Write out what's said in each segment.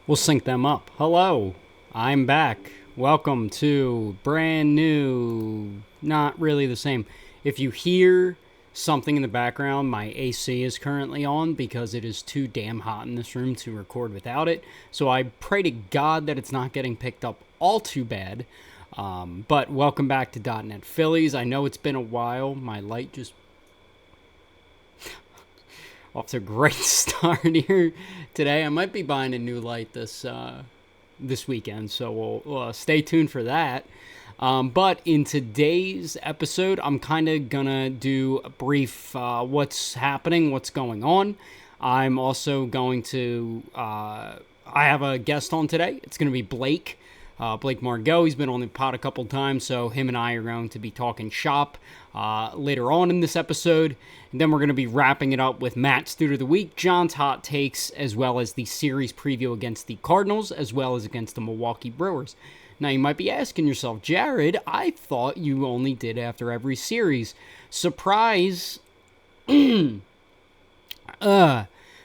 We'll sync them up. Hello, I'm back. Welcome to brand new, not really the same. If you hear something in the background, my AC is currently on because it is too damn hot in this room to record without it. So I pray to God that it's not getting picked up all too bad. But welcome back to .NET Phillies. I know it's been a while. My light just off to a great start here today. I might be buying a new light this weekend, so we'll stay tuned for that. But in today's episode, I'm kind of gonna do a brief what's happening, what's going on. I'm also going to I have a guest on today. It's gonna be Blake. Blake Margot. He's been on the pod a couple times, so him and I are going to be talking shop later on in this episode. And then we're going to be wrapping it up with Matt's Dude of the Week, John's Hot Takes, as well as the series preview against the Cardinals, as well as against the Milwaukee Brewers. Now, you might be asking yourself, Jared, I thought you only did after every series. Surprise.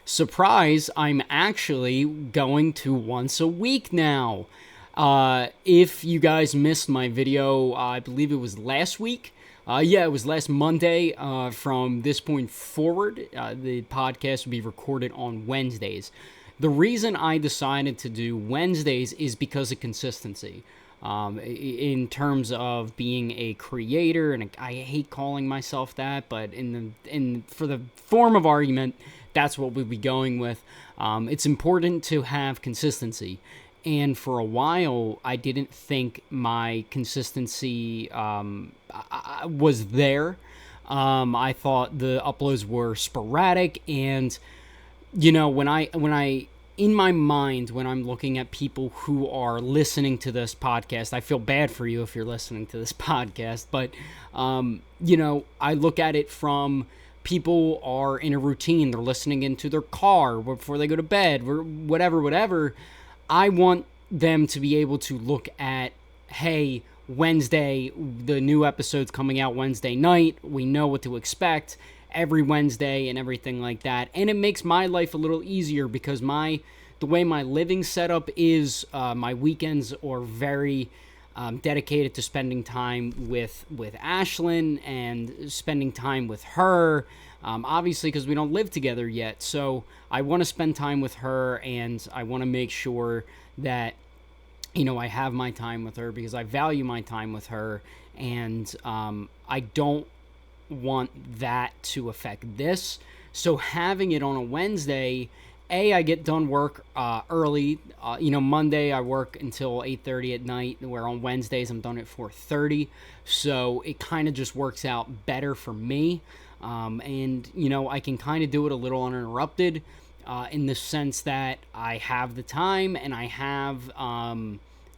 Surprise, I'm actually going to once a week now. If you guys missed my video, I believe it was last week. It was last Monday. From this point forward, the podcast will be recorded on Wednesdays. The reason I decided to do Wednesdays is because of consistency. In terms of being a creator, and I hate calling myself that, but for the form of argument, that's what we'll be going with. It's important to have consistency. And for a while, I didn't think my consistency was there. I thought the uploads were sporadic, and when I in my mind, when I'm looking at people who are listening to this podcast, I feel bad for you if you're listening to this podcast, but I look at it from people are in a routine. They're listening into their car before they go to bed, or whatever. I want them to be able to look at, hey, Wednesday, the new episode's coming out Wednesday night. We know what to expect every Wednesday and everything like that. And it makes my life a little easier because the way my living setup is, my weekends are very dedicated to spending time with Ashlyn and spending time with her. Obviously, because we don't live together yet. So I want to spend time with her, and I want to make sure that, I have my time with her because I value my time with her. And I don't want that to affect this. So having it on a Wednesday, I get done work early. Monday I work until 8:30 at night, where on Wednesdays I'm done at 4:30. So it kind of just works out better for me. I can kind of do it a little uninterrupted in the sense that I have the time and I have,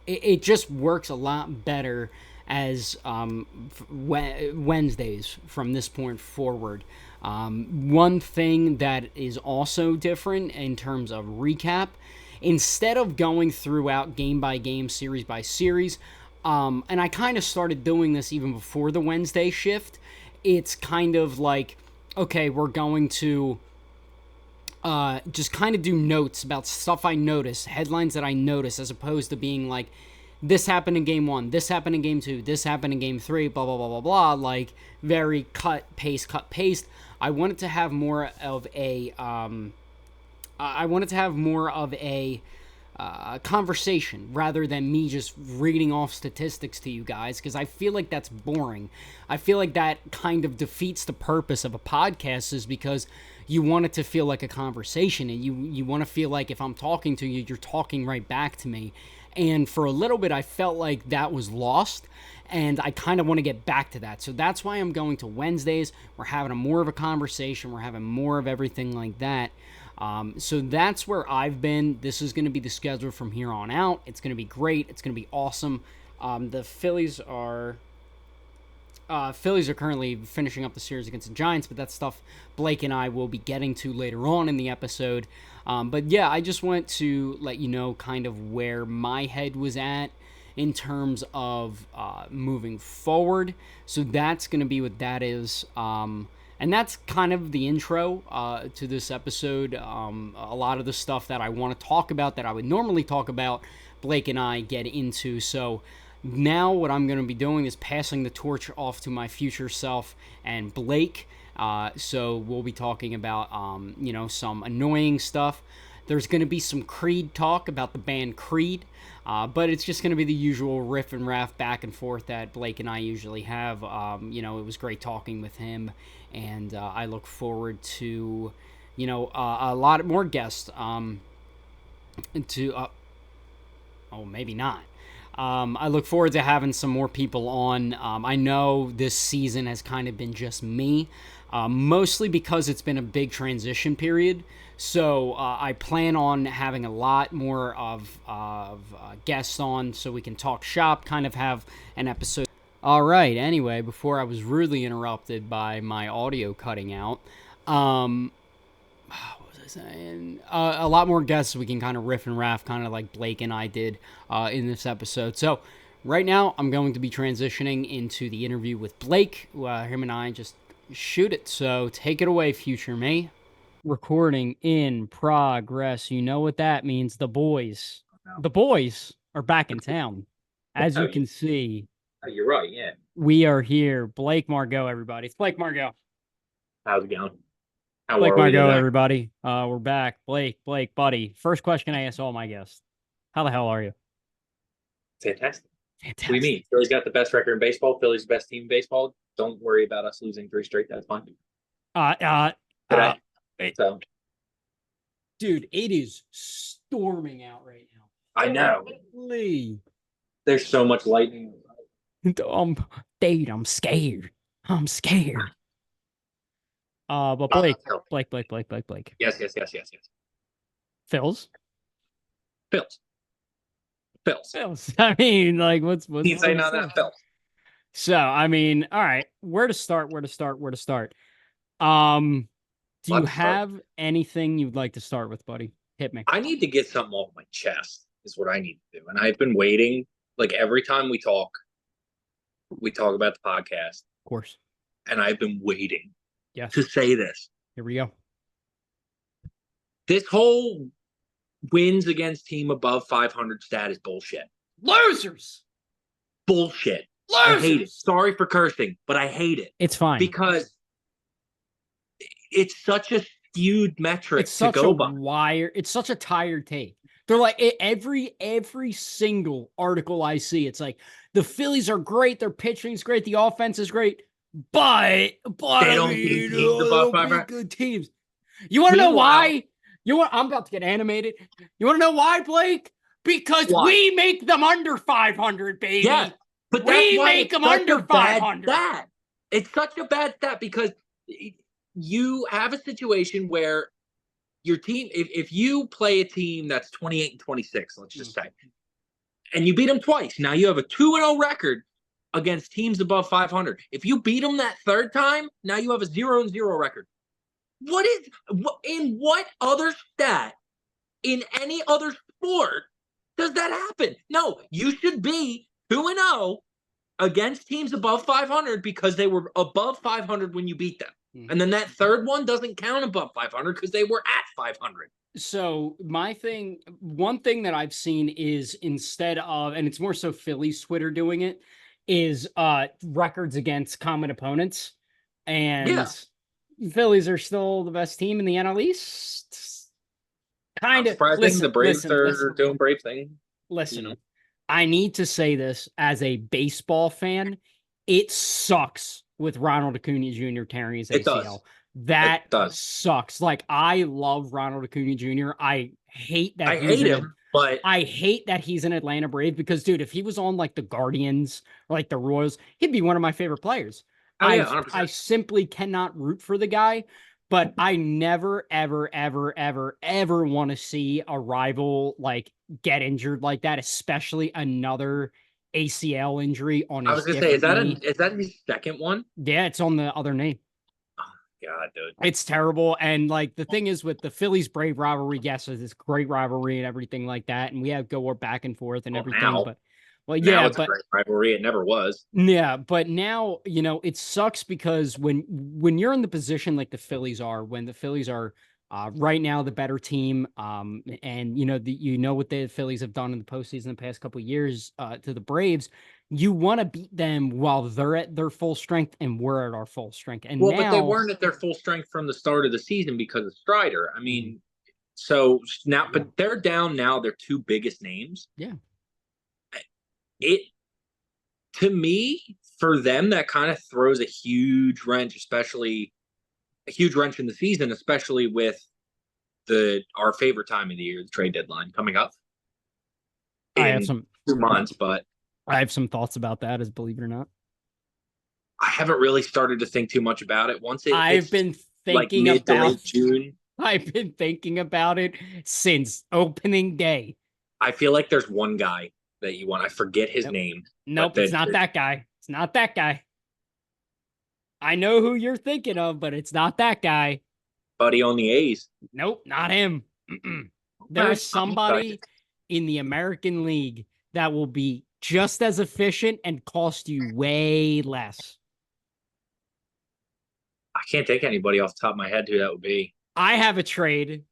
it just works a lot better as Wednesdays from this point forward. One thing that is also different in terms of recap, instead of going throughout game by game, series by series, and I kind of started doing this even before the Wednesday shift, it's kind of like, okay, we're going to just kind of do notes about stuff I notice, headlines that I notice, as opposed to being like, this happened in game 1, this happened in game 2, this happened in game 3, blah, blah, blah, blah, blah, like very cut, paste. I wanted to have more of a, conversation rather than me just reading off statistics to you guys, because I feel like that's boring. I feel like that kind of defeats the purpose of a podcast, is because you want it to feel like a conversation, and you want to feel like if I'm talking to you, you're talking right back to me. And for a little bit, I felt like that was lost, and I kind of want to get back to that. So that's why I'm going to Wednesdays. We're having more of a conversation. We're having more of everything like that. So that's where I've been. This is going to be the schedule from here on out. It's going to be great. It's going to be awesome. The Phillies are currently finishing up the series against the Giants, but that's stuff Blake and I will be getting to later on in the episode. But yeah, I just want to let you know kind of where my head was at in terms of moving forward. So that's going to be what that is. And that's kind of the intro to this episode. A lot of the stuff that I want to talk about that I would normally talk about, Blake and I get into. So now what I'm going to be doing is passing the torch off to my future self and Blake. So we'll be talking about, some annoying stuff. There's going to be some Creed talk about the band Creed. But it's just going to be the usual riff and raff back and forth that Blake and I usually have. It was great talking with him, and I look forward to, a lot more guests. Maybe not. I look forward to having some more people on. I know this season has kind of been just me, mostly because it's been a big transition period. So I plan on having a lot more of guests on so we can talk shop, kind of have an episode. All right, anyway, before I was rudely interrupted by my audio cutting out, what was I saying? A lot more guests we can kind of riff and raff, kind of like Blake and I did in this episode. So right now I'm going to be transitioning into the interview with Blake. Him and I just shoot it. So take it away, future me. Recording in progress. You know what that means. The boys are back in town. As you can see. You're right, yeah. We are here. Blake, Margot, everybody. It's Blake, Margot. How's it going? How Blake, are we Margot, today? everybody. We're back. Blake, buddy. First question I ask all my guests. How the hell are you? Fantastic. Fantastic. What do you mean? Philly's got the best record in baseball. Philly's the best team in baseball. Don't worry about us losing 3 straight. That's fine. So, dude, it is storming out right now. I know. Holy. There's so much lightning. Dude, I'm scared. But Blake. Yes. Phil's. I mean, like, what's you say no? That Phil's. So, I mean, all right. Where to start? Do you have anything you'd like to start with, buddy? Hit me. I need to get something off my chest. Is what I need to do, and I've been waiting. Like every time we talk about the podcast, of course, and I've been waiting. Yes. To say this. Here we go. This whole wins against team above 500 stat is bullshit. Losers. Bullshit. Losers. I hate it. Sorry for cursing, but I hate it. It's fine. Because it's such a skewed metric to go by. It's such a tired take. They're like every single article I see, it's like the Phillies are great, their pitching's great, the offense is great, but they don't beat teams above 500. Good teams. You want to know why? I'm about to get animated. You want to know why, Blake? Because we make them under 500, baby. Yeah, but we make them under 500. It's such a bad stat because you have a situation where your team, if you play a team that's 28 and 26, let's just say, and you beat them twice, now you have a 2-0 record against teams above 500. If you beat them that third time, now you have a 0-0 record. In what other stat, in any other sport, does that happen? No, you should be 2-0 against teams above 500 because they were above 500 when you beat them. And then that third one doesn't count above 500 because they were at 500. So one thing that I've seen is instead of, and it's more so Phillies Twitter doing it, is records against common opponents. And Phillies are still the best team in the NL East. Kind of. The Braves are doing brave things. Listen, I need to say this as a baseball fan. It sucks with Ronald Acuna Jr. tearing his ACL. That sucks. Like, I love Ronald Acuna Jr. I hate that I hate that he's an Atlanta Brave because, dude, if he was on like the Guardians or like the Royals, he'd be one of my favorite players. I simply cannot root for the guy, but I never, ever, ever, ever, ever want to see a rival like get injured like that, especially another ACL injury on his I was going to say, is that his second one? Yeah, it's on the other knee. Oh, God, dude. It's terrible. And, like, the thing is with the Phillies-Brave rivalry, yes, it's this great rivalry and everything like that, and we have go back and forth and everything, but Well, Now yeah, it's a but great rivalry. It never was. yeah, but now, it sucks because when you're in the position like the Phillies are, when the Phillies are right now the better team, and what the Phillies have done in the postseason the past couple of years to the Braves, you want to beat them while they're at their full strength and we're at our full strength. And Well, but they now, weren't at their full strength from the start of the season because of Strider. I mhm, mean, so now, yeah, but they're down now. Their two biggest names. yeah, It To me, for them, that kind of throws a huge wrench, especially a huge wrench in the season, especially with the our favorite time of the year, the trade deadline coming up I have in some 2 months. But I have some thoughts about that, as believe it or not. I haven't really started to think too much about it. Once it I've hits been like thinking mid to about late June, I've been thinking about it since opening day. I feel like there's one guy that you want. I forget his Nope. name, but Nope, it's not that guy. It's not that guy. I know who you're thinking of, but it's not that guy. buddy on the A's. Nope, not him. There Okay, is I'm excited. somebody in the American League that will be just as efficient and cost you way less. I can't think anybody off the top of my head who that would be. I have a trade.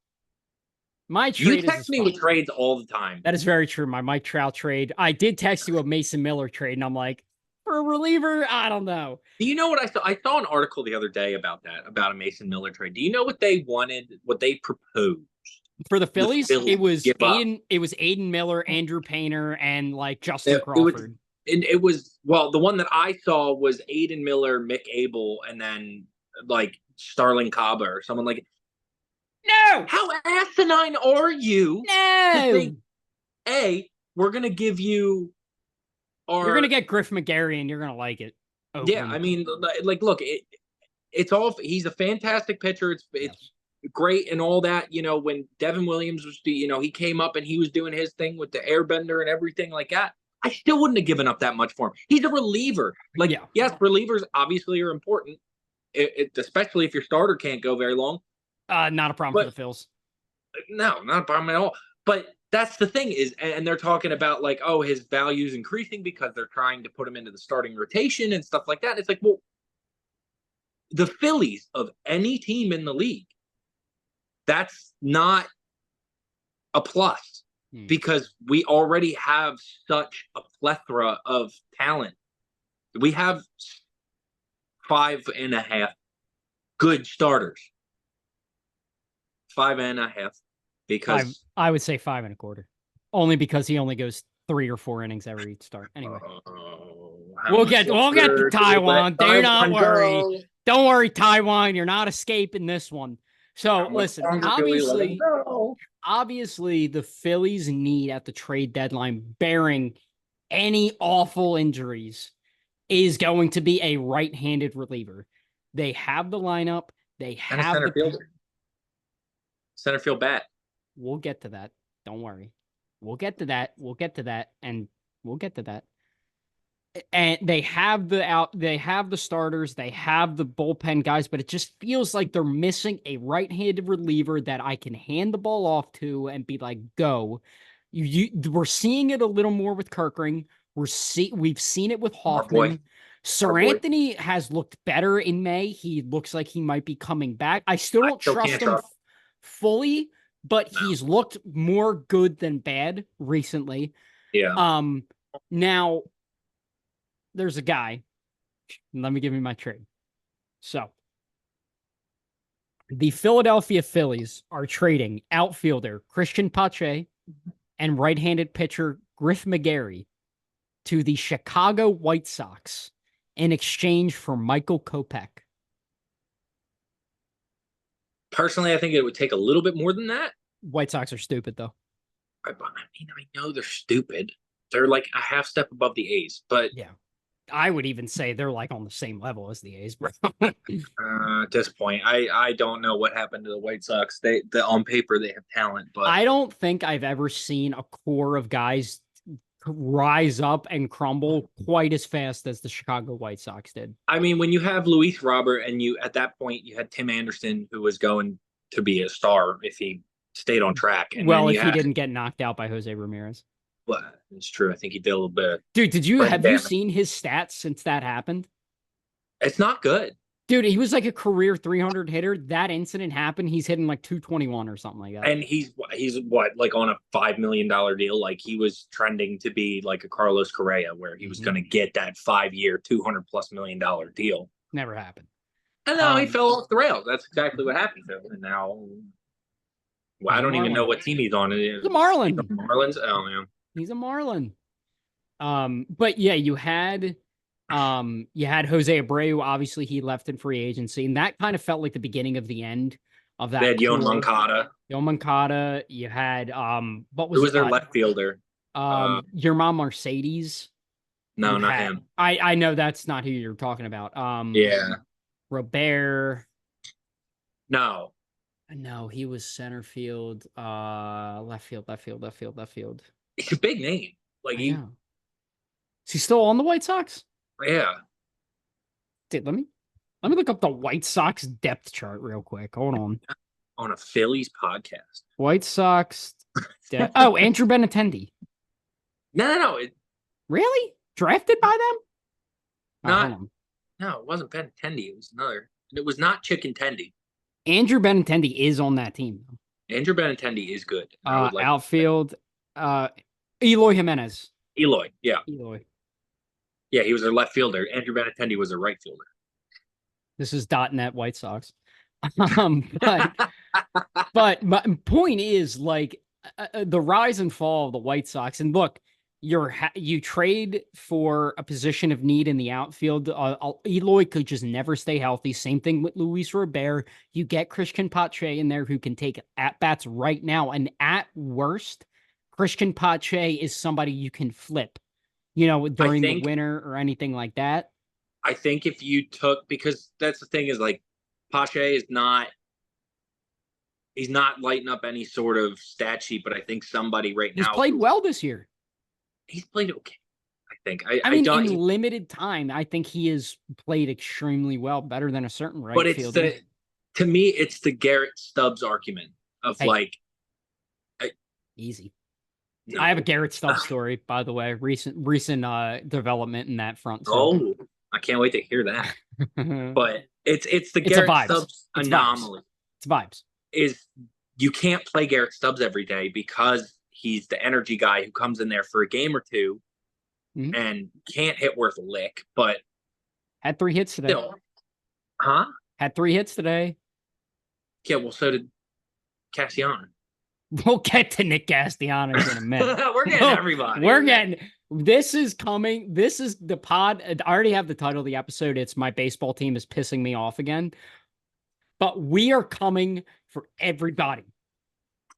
My You trade is text as me with follows. trades all the time. That is very true. My Mike Trout trade. I did text you a Mason Miller trade, and I'm like, for a reliever, I don't know. Do you know what I saw? I saw an article the other day about that, about a Mason Miller trade. Do you know what they wanted, what they proposed? For the The Phillies, Phillies give up. It was Aiden Miller, Andrew Painter, and like Justin It was, Crawford. and it was, well, the one that I saw was Aiden Miller, Mick Abel, and then like Starling Caba or someone like. No, How asinine are you to no. think, we're gonna give you You're gonna our, get Griff McGarry, and you're gonna like it. yeah, Oakland. I mean, like, look, it's all, he's a fantastic pitcher. It's Yes. great and all that. When Devin Williams was, he came up and he was doing his thing with the airbender and everything like that. I still wouldn't have given up that much for him. He's a reliever. Like, Yeah. yes, relievers obviously are important, especially if your starter can't go very long. Not a problem for But the Phils. no, not a problem at all. But that's the thing is, and they're talking about like, oh, his value's increasing because they're trying to put him into the starting rotation and stuff like that. It's like, well, the Phillies of any team in the league, that's not a plus because we already have such a plethora of talent. We have 5.5 good starters. 5.5 because I would say 5 1/4. Only because he only goes 3 or 4 innings every start. Anyway. We'll get to Taiwan. Do not worry. Go? Don't worry, Taiwan. You're not escaping this one. So How much listen, longer do we let him go? obviously the Phillies need at the trade deadline, bearing any awful injuries, is going to be a right-handed reliever. They have the lineup. They And a have center the fielder. Center field bat. We'll get to that. Don't worry. We'll get to that. We'll get to that. And we'll get to that. And they have they have the starters, they have the bullpen guys, but it just feels like they're missing a right-handed reliever that I can hand the ball off to and be like, go. We're seeing it a little more with Kirkring. We've seen it with Our boy. Hoffman. Sir Our boy. Anthony has looked better in May. He looks like he might be coming back. I still don't trust him fully, but he's looked more good than bad recently. Yeah. Now there's a guy. Let me give you my trade. So the Philadelphia Phillies are trading outfielder Christian Pache and right-handed pitcher Griff McGarry to the Chicago White Sox in exchange for Michael Kopech. Personally, I think it would take a little bit more than that. White Sox are stupid, though. I know they're stupid. They're like a half step above the A's, but yeah, I would even say they're like on the same level as the A's, bro. At this point, I don't know what happened to the White Sox. On paper they have talent, but I don't think I've ever seen a core of guys rise up and crumble quite as fast as the Chicago White Sox did. I mean, when you have Luis Robert and at that point you had Tim Anderson, who was going to be a star if he stayed on track. And well, if he didn't get knocked out by Jose Ramirez. But it's true. I think he did a little bit of Dude, brain have you damage. seen his stats since that happened? It's not good. Dude, he was like a career 300 hitter. That incident happened. He's hitting like 221 or something like that. And he's what, like on a $5 million deal? Like he was trending to be like a Carlos Correa, where he was going to get that 5 year, $200+ million deal. Never happened. And now he fell off the rails. That's exactly what happened to him. And now, well, I don't even know what team he's on. He's a Marlin. Marlins. Oh man, he's a Marlin. But yeah, you had Jose Abreu. Obviously, he left in free agency, and that kind of felt like the beginning of the end of that. They had Yoan Moncada. Yoan Moncada. You had what was who was their left fielder? Your mom Mercedes. No, not him. I know that's not who you're talking about. Yeah. Robert. No, he was center field, left field. it's a big name. Like is he still on the White Sox? Yeah. Dude, let me look up the White Sox depth chart real quick. Hold on. On a Phillies podcast. White Sox. Oh, Andrew Benintendi. No. Really? Drafted by them? No, it wasn't Benintendi. It was another. It was not Chicken Tendy. Andrew Benintendi is on that team. Andrew Benintendi is good. Outfield. Eloy Jimenez. Eloy, yeah. Eloy. Yeah, he was their left fielder. Andrew Benintendi was their right fielder. This is .net White Sox. But my point is, like, the rise and fall of the White Sox. And look, you trade for a position of need in the outfield. Eloy could just never stay healthy. Same thing with Luis Robert. You get Christian Pache in there who can take at-bats right now. And at worst, Christian Pache is somebody you can flip, during the winter or anything like that. I think if you took, because that's the thing is, like, Pache is not, he's not lighting up any sort of stat sheet, but I think somebody right now. He's played well this year. He's played okay, I think. I mean, in limited time, I think he has played extremely well, better than a certain right fielder. But to me, it's the Garrett Stubbs argument of easy. No. I have a Garrett Stubbs story, by the way. Recent development in that front. So. Oh, I can't wait to hear that. But it's the Garrett Stubbs anomaly. It's vibes. Is you can't play Garrett Stubbs every day because he's the energy guy who comes in there for a game or two and can't hit worth a lick, but had 3 hits today. Still, huh? Had 3 hits today. Yeah, well, so did Castellanos. We'll get to Nick Castellanos in a minute. We're getting everybody. This is coming. This is the pod. I already have the title of the episode. It's My Baseball Team is Pissing Me Off Again. But we are coming for everybody.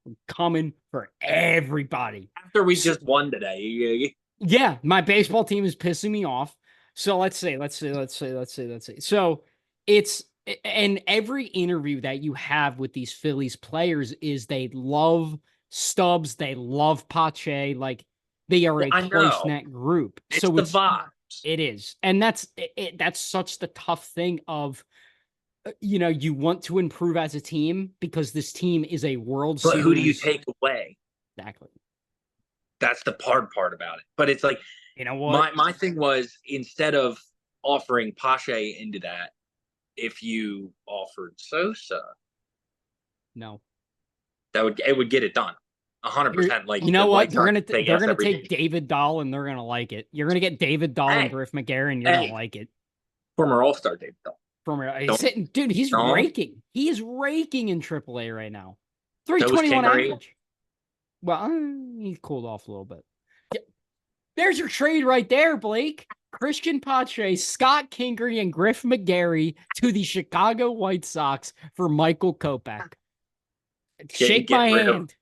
We're coming for everybody. After we just won today. Yeah, my baseball team is pissing me off. So let's say. So it's, and every interview that you have with these Phillies players is they love Stubbs, they love Pache, like they are a close-knit group. It's the vibes. It is. And that's such the tough thing of, you want to improve as a team because this team is a World Series. But who do you take away? Exactly. That's the hard part about it. But it's like, you know what? My thing was, instead of offering Pache into that, if you offered Sosa, no, it would get it done 100%. Like, you know what? They're gonna take David Dahl and they're gonna like it. You're gonna get David Dahl and Griff McGarry and you're gonna like it. Former All-Star David Dahl. He's raking. He is raking in AAA right now. 321 average. Well, he's cooled off a little bit. There's your trade right there, Blake. Christian Pache, Scott Kingery, and Griff McGarry to the Chicago White Sox for Michael Kopech. Shake my hand.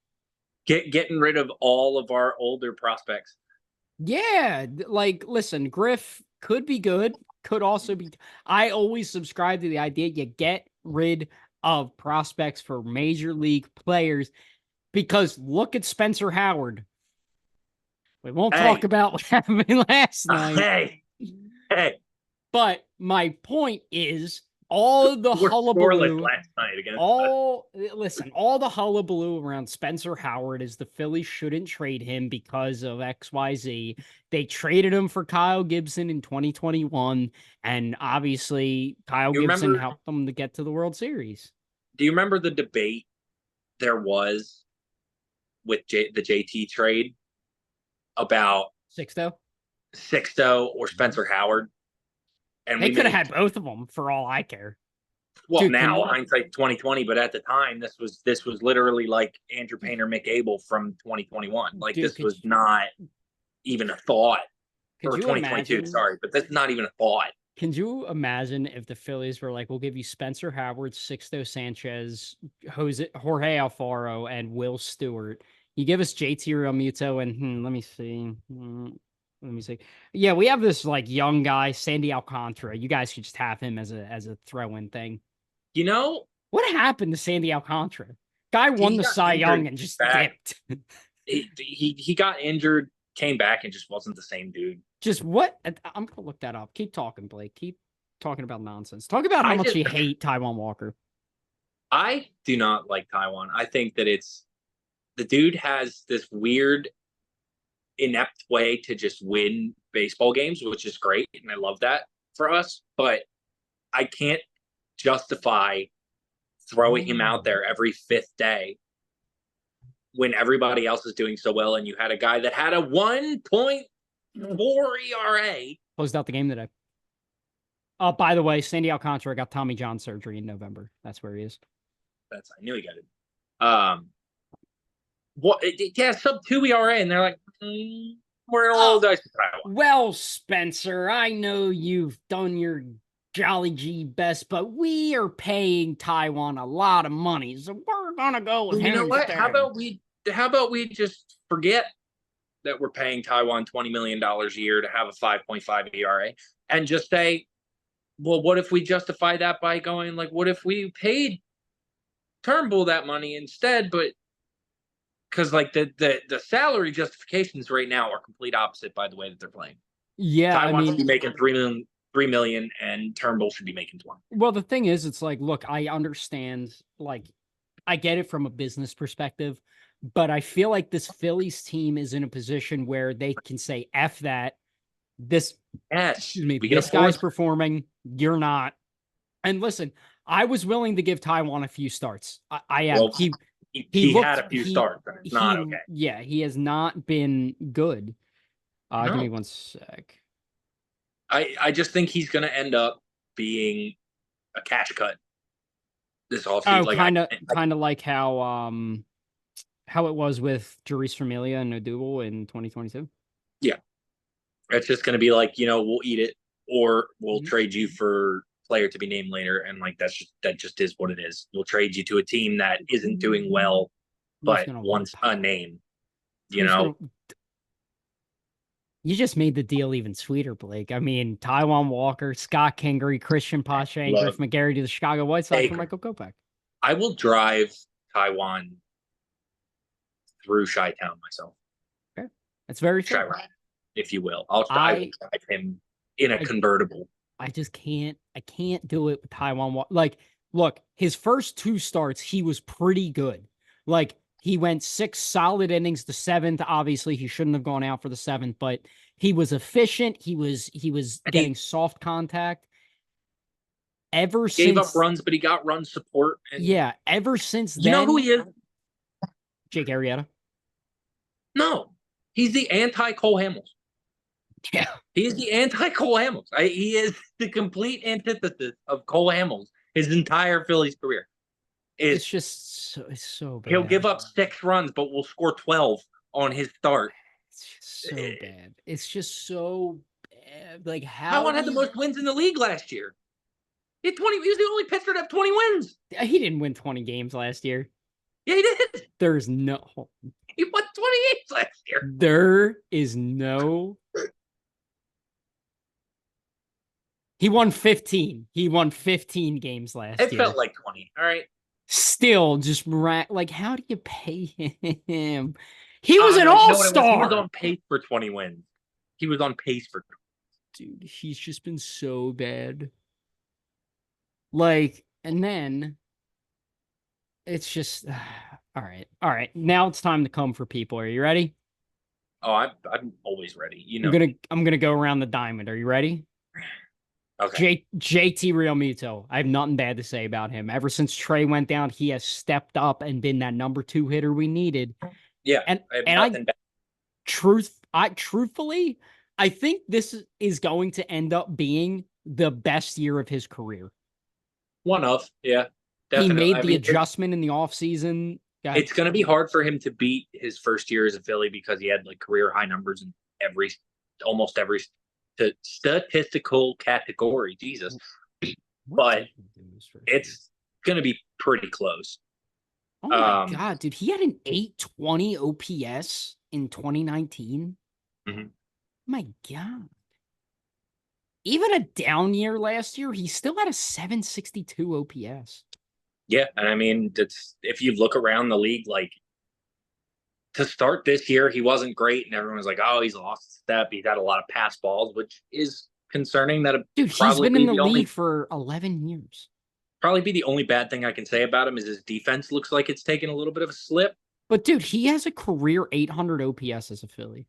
Getting rid of all of our older prospects. Yeah, like, listen, Griff could be good, could also be. I always subscribe to the idea you get rid of prospects for major league players because look at Spencer Howard. We won't talk about what happened last night. Hey. But my point is, all the We're scoreless hullabaloo, last night against us. all the hullabaloo around Spencer Howard is the Phillies shouldn't trade him because of XYZ. They traded him for Kyle Gibson in 2021, and obviously Kyle You Gibson remember? helped them to get to the World Series. Do you remember the debate there was with the JT trade about Sixto? Sixto or Spencer Howard? And They we could have made, had both of them for all I care. well, Dude, now hindsight 2020, but at the time this was literally like Andrew Painter McAble from 2021. Like dude, this was not even a thought, could or you 2022, imagine? sorry, but that's not even a thought. Can you imagine if the Phillies were like, we'll give you Spencer Howard, Sixto Sanchez, Jorge Alfaro, and Will Stewart. You give us JT Realmuto and let me see. Let me see. Yeah, we have this like young guy, Sandy Alcantara. You guys could just have him as a throw-in thing. You know, What happened to Sandy Alcantara? Guy won he the got Cy injured Young and just back. dipped. He got injured, came back, and just wasn't the same dude. Just what? I'm gonna look that up. Keep talking, Blake. Keep talking about nonsense. Talk about how I much just you hate Taiwan Walker. I do not like Taiwan. I think that it's the dude has this weird inept way to just win baseball games, which is great, and I love that for us. But I can't justify throwing him out there every fifth day when everybody else is doing so well, and you had a guy that had a 1.4 ERA. Closed out the game today. Oh, by the way, Sandy Alcantara got Tommy John surgery in November. That's where he is. I knew he got it. Yeah, sub 2 ERA, and they're like, we're a little dice with Taiwan. Well, Spencer, I know you've done your Jolly G best, but we are paying Taiwan a lot of money, so we're gonna go with him. You know what? instead. How about we just forget that we're paying Taiwan $20 million a year to have a 5.5 ERA and just say, well, what if we justify that by going like, what if we paid Turnbull that money instead? But because like the salary justifications right now are complete opposite by the way that they're playing. Yeah, Taiwan should be making 3 million, and Turnbull should be making 20. Well, the thing is, it's like, look, I understand, like, I get it from a business perspective, but I feel like this Phillies team is in a position where they can say, F that. This, excuse me, this guy's performing, you're not. And listen, I was willing to give Taiwan a few starts. I am. Well, he looked, had a few starts, and it's not okay. Yeah, he has not been good. No. Give me one sec. I just think he's going to end up being a cash cut this offseason. Oh, kind of like how it was with Jurice Familia and Odubel in 2022. Yeah, it's just going to be like, we'll eat it, or we'll trade you for player to be named later, and like that just is what it is. We'll trade you to a team that isn't doing well, but wants a name. You just made the deal even sweeter, Blake. I mean, Taiwan Walker, Scott Kingery, Christian Pache, and Griff McGarry to the Chicago White Sox for Michael Kopech. I will drive Taiwan through Chi-Town myself. Okay, that's very fair. If you will, I will drive him in a convertible. I just can't. I can't do it with Taiwan. Like, look, his first two starts, he was pretty good. Like, he went 6 solid innings. The 7th, obviously, he shouldn't have gone out for the 7th, but he was efficient. He was getting soft contact. Gave up runs, but he got run support. Yeah, ever since then. You know who he is? Jake Arrieta? No, he's the anti-Cole Hamels. Yeah. He's the anti-Cole Hamels. He is the complete antithesis of Cole Hamels his entire Phillies career. It's so bad. He'll give up 6 runs, but will score 12 on his start. It's just so bad. It's just so bad. Like, how Taiwan had the most wins in the league last year. He had 20. He was the only pitcher to have 20 wins. He didn't win 20 games last year. Yeah, he did. There's no. He won 20 games last year. There is no. He won 15. He won 15 games last year. It felt like 20. All right. Still, just like, how do you pay him? He was an all-star. He was on pace for 20 wins. He was on pace for 20 wins. Dude, he's just been so bad. Like, and then it's just all right. All right. Now it's time to come for people. Are you ready? Oh, I'm always ready. You know me. I'm gonna go around the diamond. Are you ready? Okay. JT Realmuto. I have nothing bad to say about him. Ever since Trey went down, he has stepped up and been that number two hitter we needed. Yeah, And I have and I nothing bad. truthfully, I think this is going to end up being the best year of his career. One of, yeah, He definitely. made I the mean, adjustment in the offseason. God, it's going to be hard for him to beat his first year as a Philly because he had like career high numbers in almost every statistical category. Jesus, what but did he do his first year? it's going to be pretty close. Oh my Um, God, dude. He had an 820 OPS in 2019. mhm. My God. Even a down year last year, he still had a 762 OPS. Yeah, and I mean, it's if you look around the league, like to start this year, he wasn't great, and everyone's like, "Oh, he's lost a step. He's had a lot of pass balls," which is concerning. That'd Dude, he's probably been in be the the league only for 11 years. bad thing I can say about him is his defense looks like it's taken a little bit of a slip. But dude, he has a career 800 OPS as a Philly,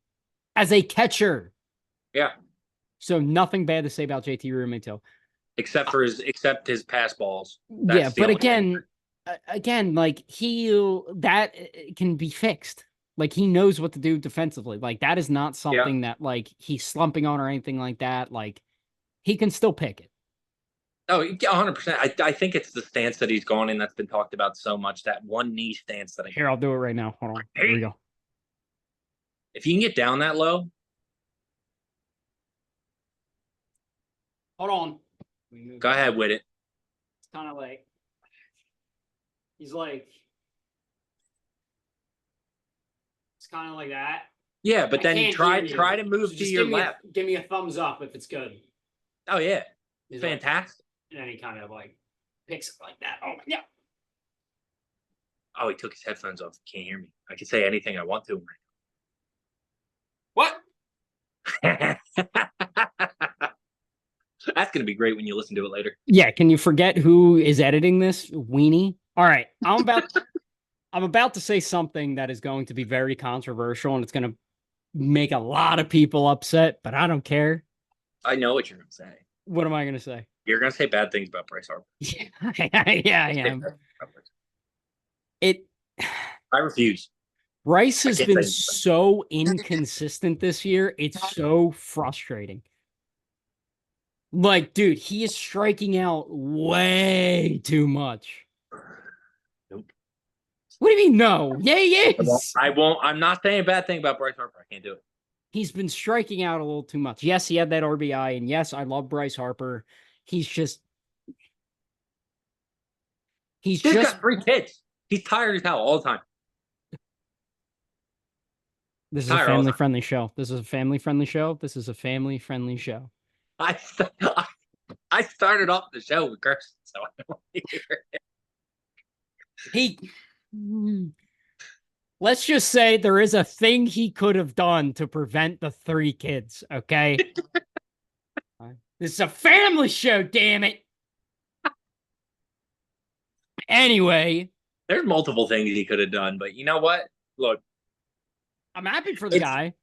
as a catcher. Yeah, So nothing bad to say about JT Realmuto. except his pass balls. Yeah, That's the but only thing. again, like that can be fixed. Like he knows what to do defensively. Like that is not Yeah. something that like he's slumping on or anything like that. Like he can still pick it. Oh, 100%. I think it's the stance that he's gone in that's been talked about so much. That one knee stance that Here, I'll do it right now. Hold on. Here we hate. go. If you can get down that low, Hold on. go ahead with it. It's kind of like he's like it's kind of like that. Yeah, but I then can't try hear you. to move So to just your left. give me a thumbs up if it's good. Oh yeah, He's like, fantastic. and then he kind of like picks it like that. Oh yeah. Oh, he took his headphones off. He can't hear me. I can say anything I want to him What? right now. That's gonna be great when you listen to it later. Yeah, can you forget who is editing this? Weenie. All right, I'm about to say something that is going to be very controversial and it's going to make a lot of people upset, but I don't care. I know what you're gonna say. What am I going to say? You're gonna say bad things about Bryce Harper. Yeah, I am. It I refuse. Rice I has can't been say so inconsistent this year. It's so frustrating. Like, dude, he is striking out way too much. nope. What do you mean, no? Yeah, he is. I won't. I'm not saying a bad thing about Bryce Harper. I can't do it. He's been striking out a little too much. Yes, he had that RBI, and yes, I love Bryce Harper. He's just he's He's just got 3 kids. He's tired as hell all the time. this is a Tired all the family time. friendly show. This is a family friendly show. This is a family friendly show. I I started off the show with cursing, so I don't hear it. He let's just say there is a thing he could have done to prevent the 3 kids, okay? This is a family show, damn it. Anyway, There's multiple things he could have done, but you know what? Look, I'm happy for the guy.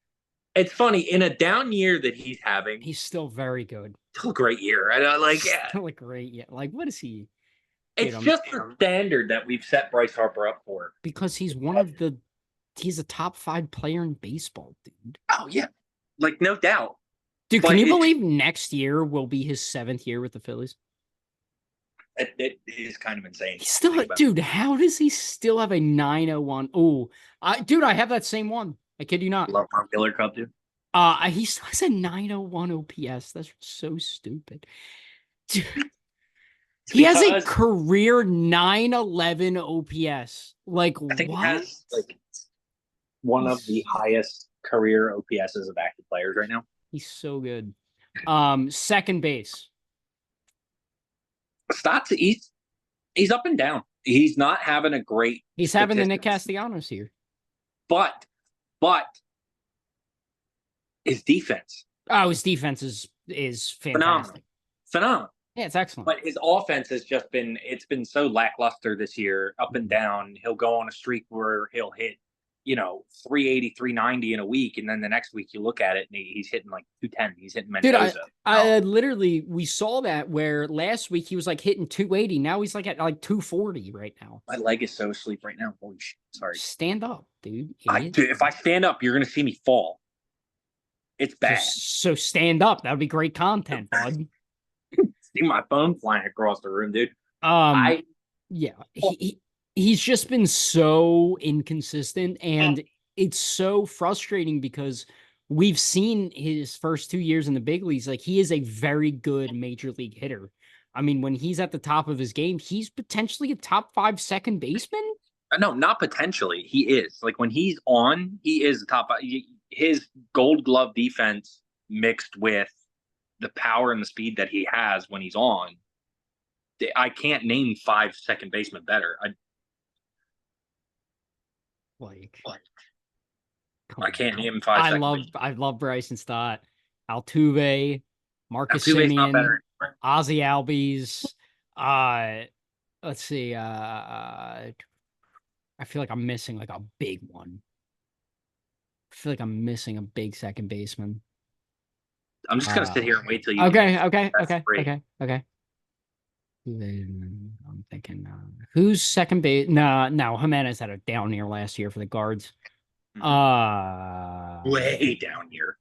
it's funny in a down year that he's having. He's still very good. Still a great year. I like. Still a great, yeah. Like, what is he? It's just the standard that we've set Bryce Harper up for. Because he's a top 5 player in baseball, dude. Oh yeah, like no doubt. Dude, can you believe next year will be his 7th year with the Phillies? It is kind of insane. He's still, dude, how does he still have a 901? Oh, I have that same one. I kid you not. Love Killer Cup, dude. He still has a 901 OPS. That's so stupid. Dude, he has a career 911 OPS. Like, I think what? He has like one of the highest career OPSs of active players right now. He's so good. Second base. Stats, he's up and down. He's not having a great. He's having the Nick Castellanos here. But his defense. Oh, his defense is fantastic. Phenomenal. Yeah, it's excellent. But his offense has just been it's been so lackluster this year, up and down. He'll go on a streak where he'll hit, 380, 390 in a week, and then the next week you look at it and he's hitting like 210. He's hitting Dude, Mendoza. I literally, we saw that where last week he was like hitting 280. Now he's like at like 240 right now. My leg is so asleep right now. Holy shit. Sorry. Stand up, dude. Dude, if I stand up, you're going to see me fall. It's bad. So stand up. That would be great content, bud. See my phone flying across the room, dude. Yeah, he's just been so inconsistent, and it's so frustrating because we've seen his first 2 years in the big leagues. Like, he is a very good major league hitter. I mean, when he's at the top of his game, he's potentially a top 5 second baseman. No, not potentially. He is. Like, when he's on, he is the top. His Gold Glove defense mixed with the power and the speed that he has when he's on, I can't name 5 second basemen better. I can't name 5 second I love Bryson Stott, Altuve, Marcus Semien, Ozzy Albies. Let's see. I feel like I'm missing like a big one. I feel like I'm missing a big second baseman. I'm just gonna sit here and wait till you. Okay. I'm thinking, who's second base? No, Jimenez had a down year last year for the Guards. Way down here.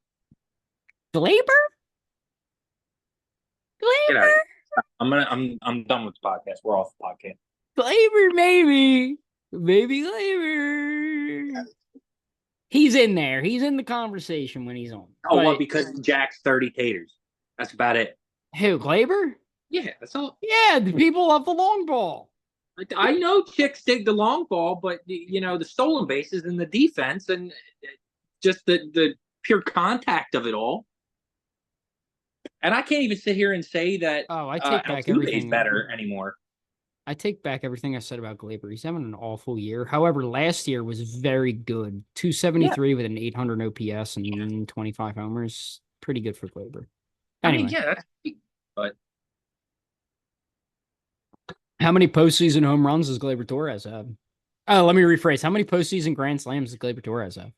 Glaber? I'm done with the podcast. We're off the podcast. Glaber, maybe Glaber. He's in there. He's in the conversation when he's on. Well, because Jack's 30 taters. That's about it. Who, Glaber? Yeah, that's all. Yeah, the people love the long ball. I know chicks dig the long ball, but the stolen bases and the defense and just the pure contact of it all. And I can't even sit here and say that I take back everything better anymore. I take back everything I said about Glaber. He's having an awful year. However, last year was very good. 273 with an 800 OPS and 25 homers. Pretty good for Glaber. Anyway. That's but how many postseason home runs does Gleyber Torres have? Oh, let me rephrase. How many postseason grand slams does Gleyber Torres have?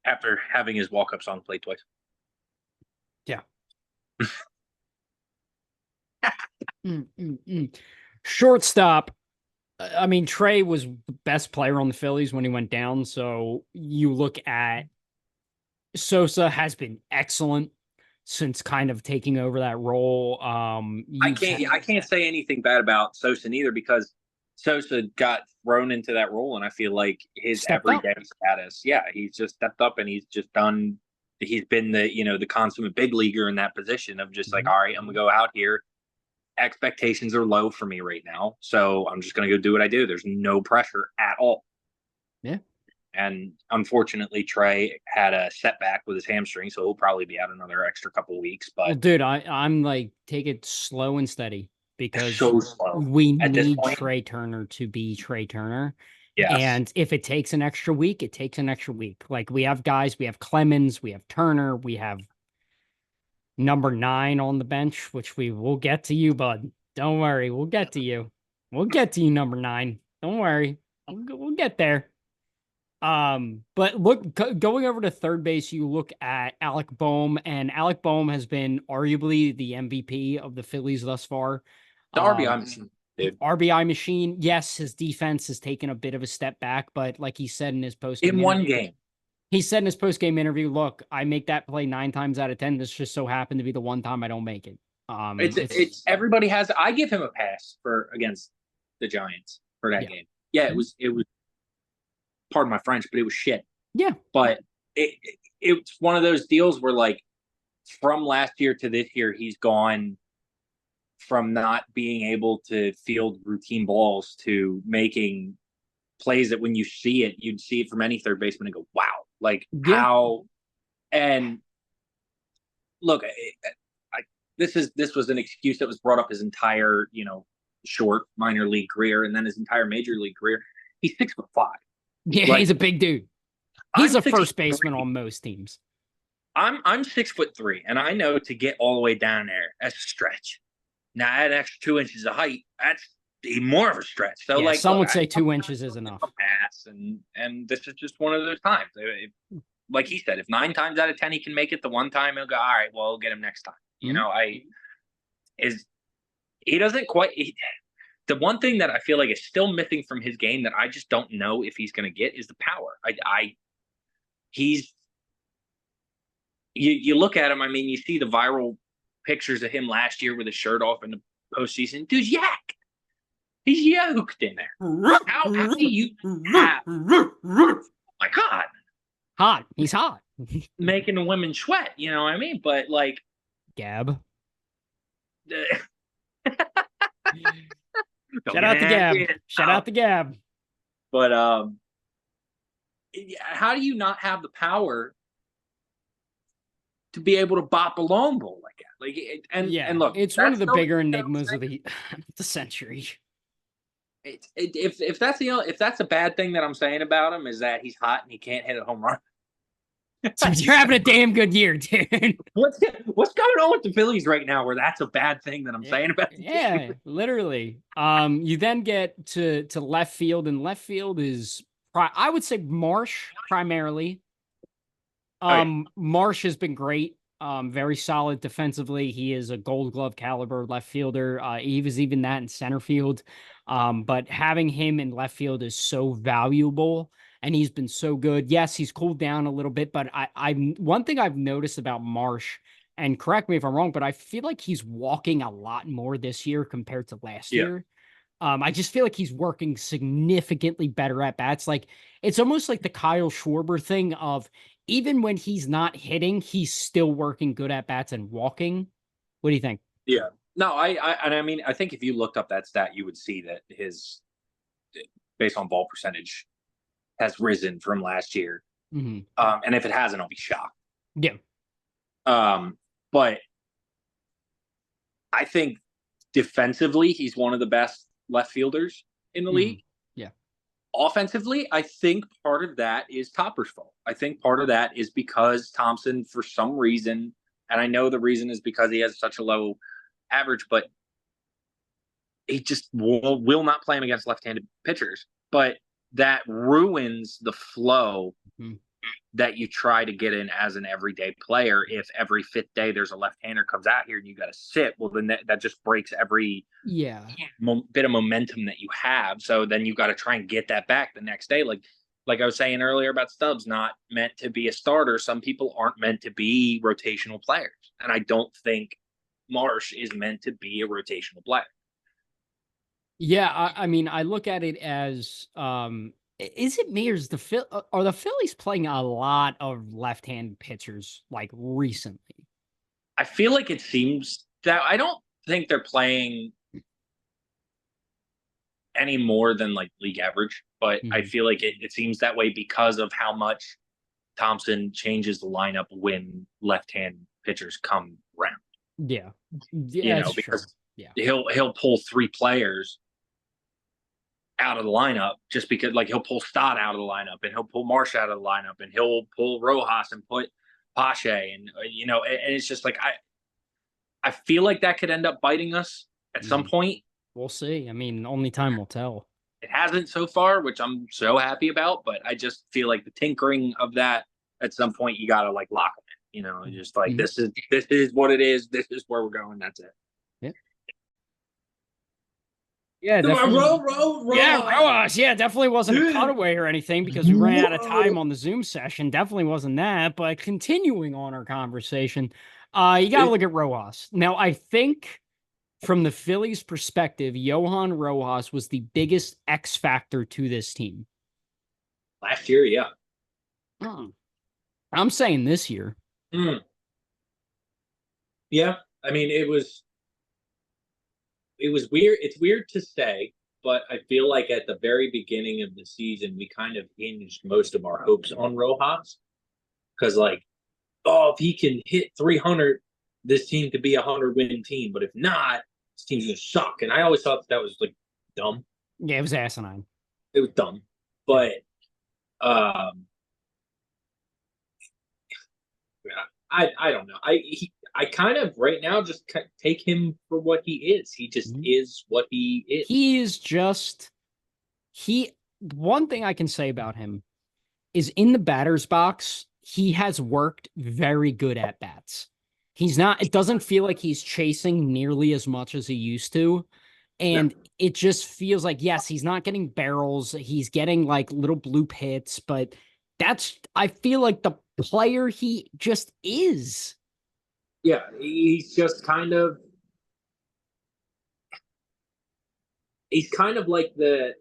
After having his walk-ups on plate twice. Yeah. Shortstop. I mean, Trey was the best player on the Phillies when he went down. So you look at Sosa has been excellent since kind of taking over that role. I can't say anything bad about Sosa neither, because Sosa got thrown into that role, and I feel like his everyday status. Yeah, he's just stepped up and he's just done. He's been the consummate big leaguer in that position of just like, all right, I'm gonna go out here. Expectations are low for me right now, so I'm just gonna go do what I do. There's no pressure at all. Yeah. And unfortunately, Trey had a setback with his hamstring, so he'll probably be out another extra couple of weeks. But well, dude, I'm like, take it slow and steady, because so slow. We need Trey Turner to be Trey Turner. Yes. And if it takes an extra week, it takes an extra week. Like, we have guys, we have Clemens, we have Turner, we have number 9 on the bench, which we will get to you, bud. Don't worry, we'll get to you. We'll get to you, number 9. Don't worry, we'll get there. But look, going over to third base, you look at Alec Boehm, and Alec Boehm has been arguably the MVP of the Phillies thus far. The RBI machine. Dude. RBI machine. Yes, his defense has taken a bit of a step back, but like he said in his post-game one game, he said in his post-game interview, look, I make that play 9 times out of 10. This just so happened to be the one time I don't make it. It's everybody has. I give him a pass against the Giants for that game. Yeah, it was. Pardon my French, but it was shit. Yeah. But it's one of those deals where, like, from last year to this year, he's gone from not being able to field routine balls to making plays that when you see it, you'd see it from any third baseman and go, wow. Like, how. And look, this was an excuse that was brought up his entire, short minor league career, and then his entire major league career. He's 6'5". Yeah, like, he's a big dude. He's a first baseman on most teams. I'm 6'3", and I know to get all the way down there, that's a stretch. Now add an extra 2 inches of height. That's even more of a stretch. So Yeah, like, some look, would say 2 inches is enough. pass, and this is just one of those times. Like he said, if 9 times out of 10 he can make it, the one time he'll go, all right, well, we'll get him next time. Mm-hmm. He doesn't quite. The one thing that I feel like is still missing from his game that I just don't know if he's going to get is the power. He's you look at him. I mean, you see the viral pictures of him last year with his shirt off in the postseason. Dude's yak. He's yoked in there. How do you have? Oh my God, Hot. He's hot. making the women sweat. You know what I mean? But like, Gab. Don't Shout out to Gab. Shout out to Gab. But how do you not have the power to be able to bop a long bowl like that? Like, and look, it's one of the bigger enigmas of the century. If that's a bad thing that I'm saying about him is that he's hot and he can't hit a home run. You're having a damn good year, dude. What's going on with the Phillies right now where that's a bad thing that I'm saying about the team? Literally. You then get to left field, and left field is I would say Marsh primarily. Marsh has been great. Very solid defensively. He is a Gold Glove caliber left fielder. He was even that in center field. But having him in left field is so valuable, and he's been so good. Yes, he's cooled down a little bit, but I one thing I've noticed about Marsh, and correct me if I'm wrong, but I feel like he's walking a lot more this year compared to last year. I just feel like he's working significantly better at bats. Like, it's almost like the Kyle Schwarber thing of, even when he's not hitting, he's still working good at bats and walking. What do you think? Yeah. No, I mean, I think if you looked up that stat, you would see that his based on ball percentage has risen from last year. Mm-hmm. And if it hasn't, I'll be shocked. Yeah. But I think defensively, he's one of the best left fielders in the league. Yeah. Offensively, I think part of that is Topper's fault. I think part of that is because Thompson, for some reason, and I know the reason is because he has such a low average, but he just will not play him against left-handed pitchers. But that ruins the flow that you try to get in as an everyday player. If every fifth day there's a left-hander comes out here and you got to sit, well, then that just breaks every bit of momentum that you have. So then you got to try and get that back the next day. Like I was saying earlier about Stubbs not meant to be a starter. Some people aren't meant to be rotational players. And I don't think Marsh is meant to be a rotational player. Yeah, I mean, I look at it as, is it me, or is are the Phillies playing a lot of left-handed pitchers like recently? I feel like it seems that I don't think they're playing any more than like league average, but I feel like it seems that way because of how much Thompson changes the lineup when left-hand pitchers come around. Yeah, because he'll pull three players out of the lineup just because, like, he'll pull Stott out of the lineup and he'll pull Marsh out of the lineup and he'll pull Rojas and put Pache, and and it's just like I feel like that could end up biting us at some point. We'll see. I mean, only time will tell. It hasn't so far, which I'm so happy about, but I just feel like the tinkering of that at some point you gotta like lock them in. Just like this is what it is. This is where we're going. That's it. Yeah, definitely. Rojas. Yeah, definitely wasn't a cutaway or anything because we ran out of time on the Zoom session. Definitely wasn't that. But continuing on our conversation, you got to look at Rojas. Now, I think from the Phillies' perspective, Johan Rojas was the biggest X factor to this team. Last year, yeah. I'm saying this year. Yeah, I mean, it was weird. It's weird to say, but I feel like at the very beginning of the season, we kind of hinged most of our hopes on Rojas. Because, like, if he can hit 300, this team could be a 100-win team. But if not, this team's going to suck. And I always thought that was, like, dumb. Yeah, it was asinine. It was dumb. But, I don't know. I kind of right now just take him for what he is. He just is what he is. He is just he. One thing I can say about him is in the batter's box, he has worked very good at bats. He's not, it doesn't feel like he's chasing nearly as much as he used to. Yeah. And it just feels like, yes, he's not getting barrels. He's getting like little bloop hits, but I feel like the player he just is. Yeah. He's kind of like the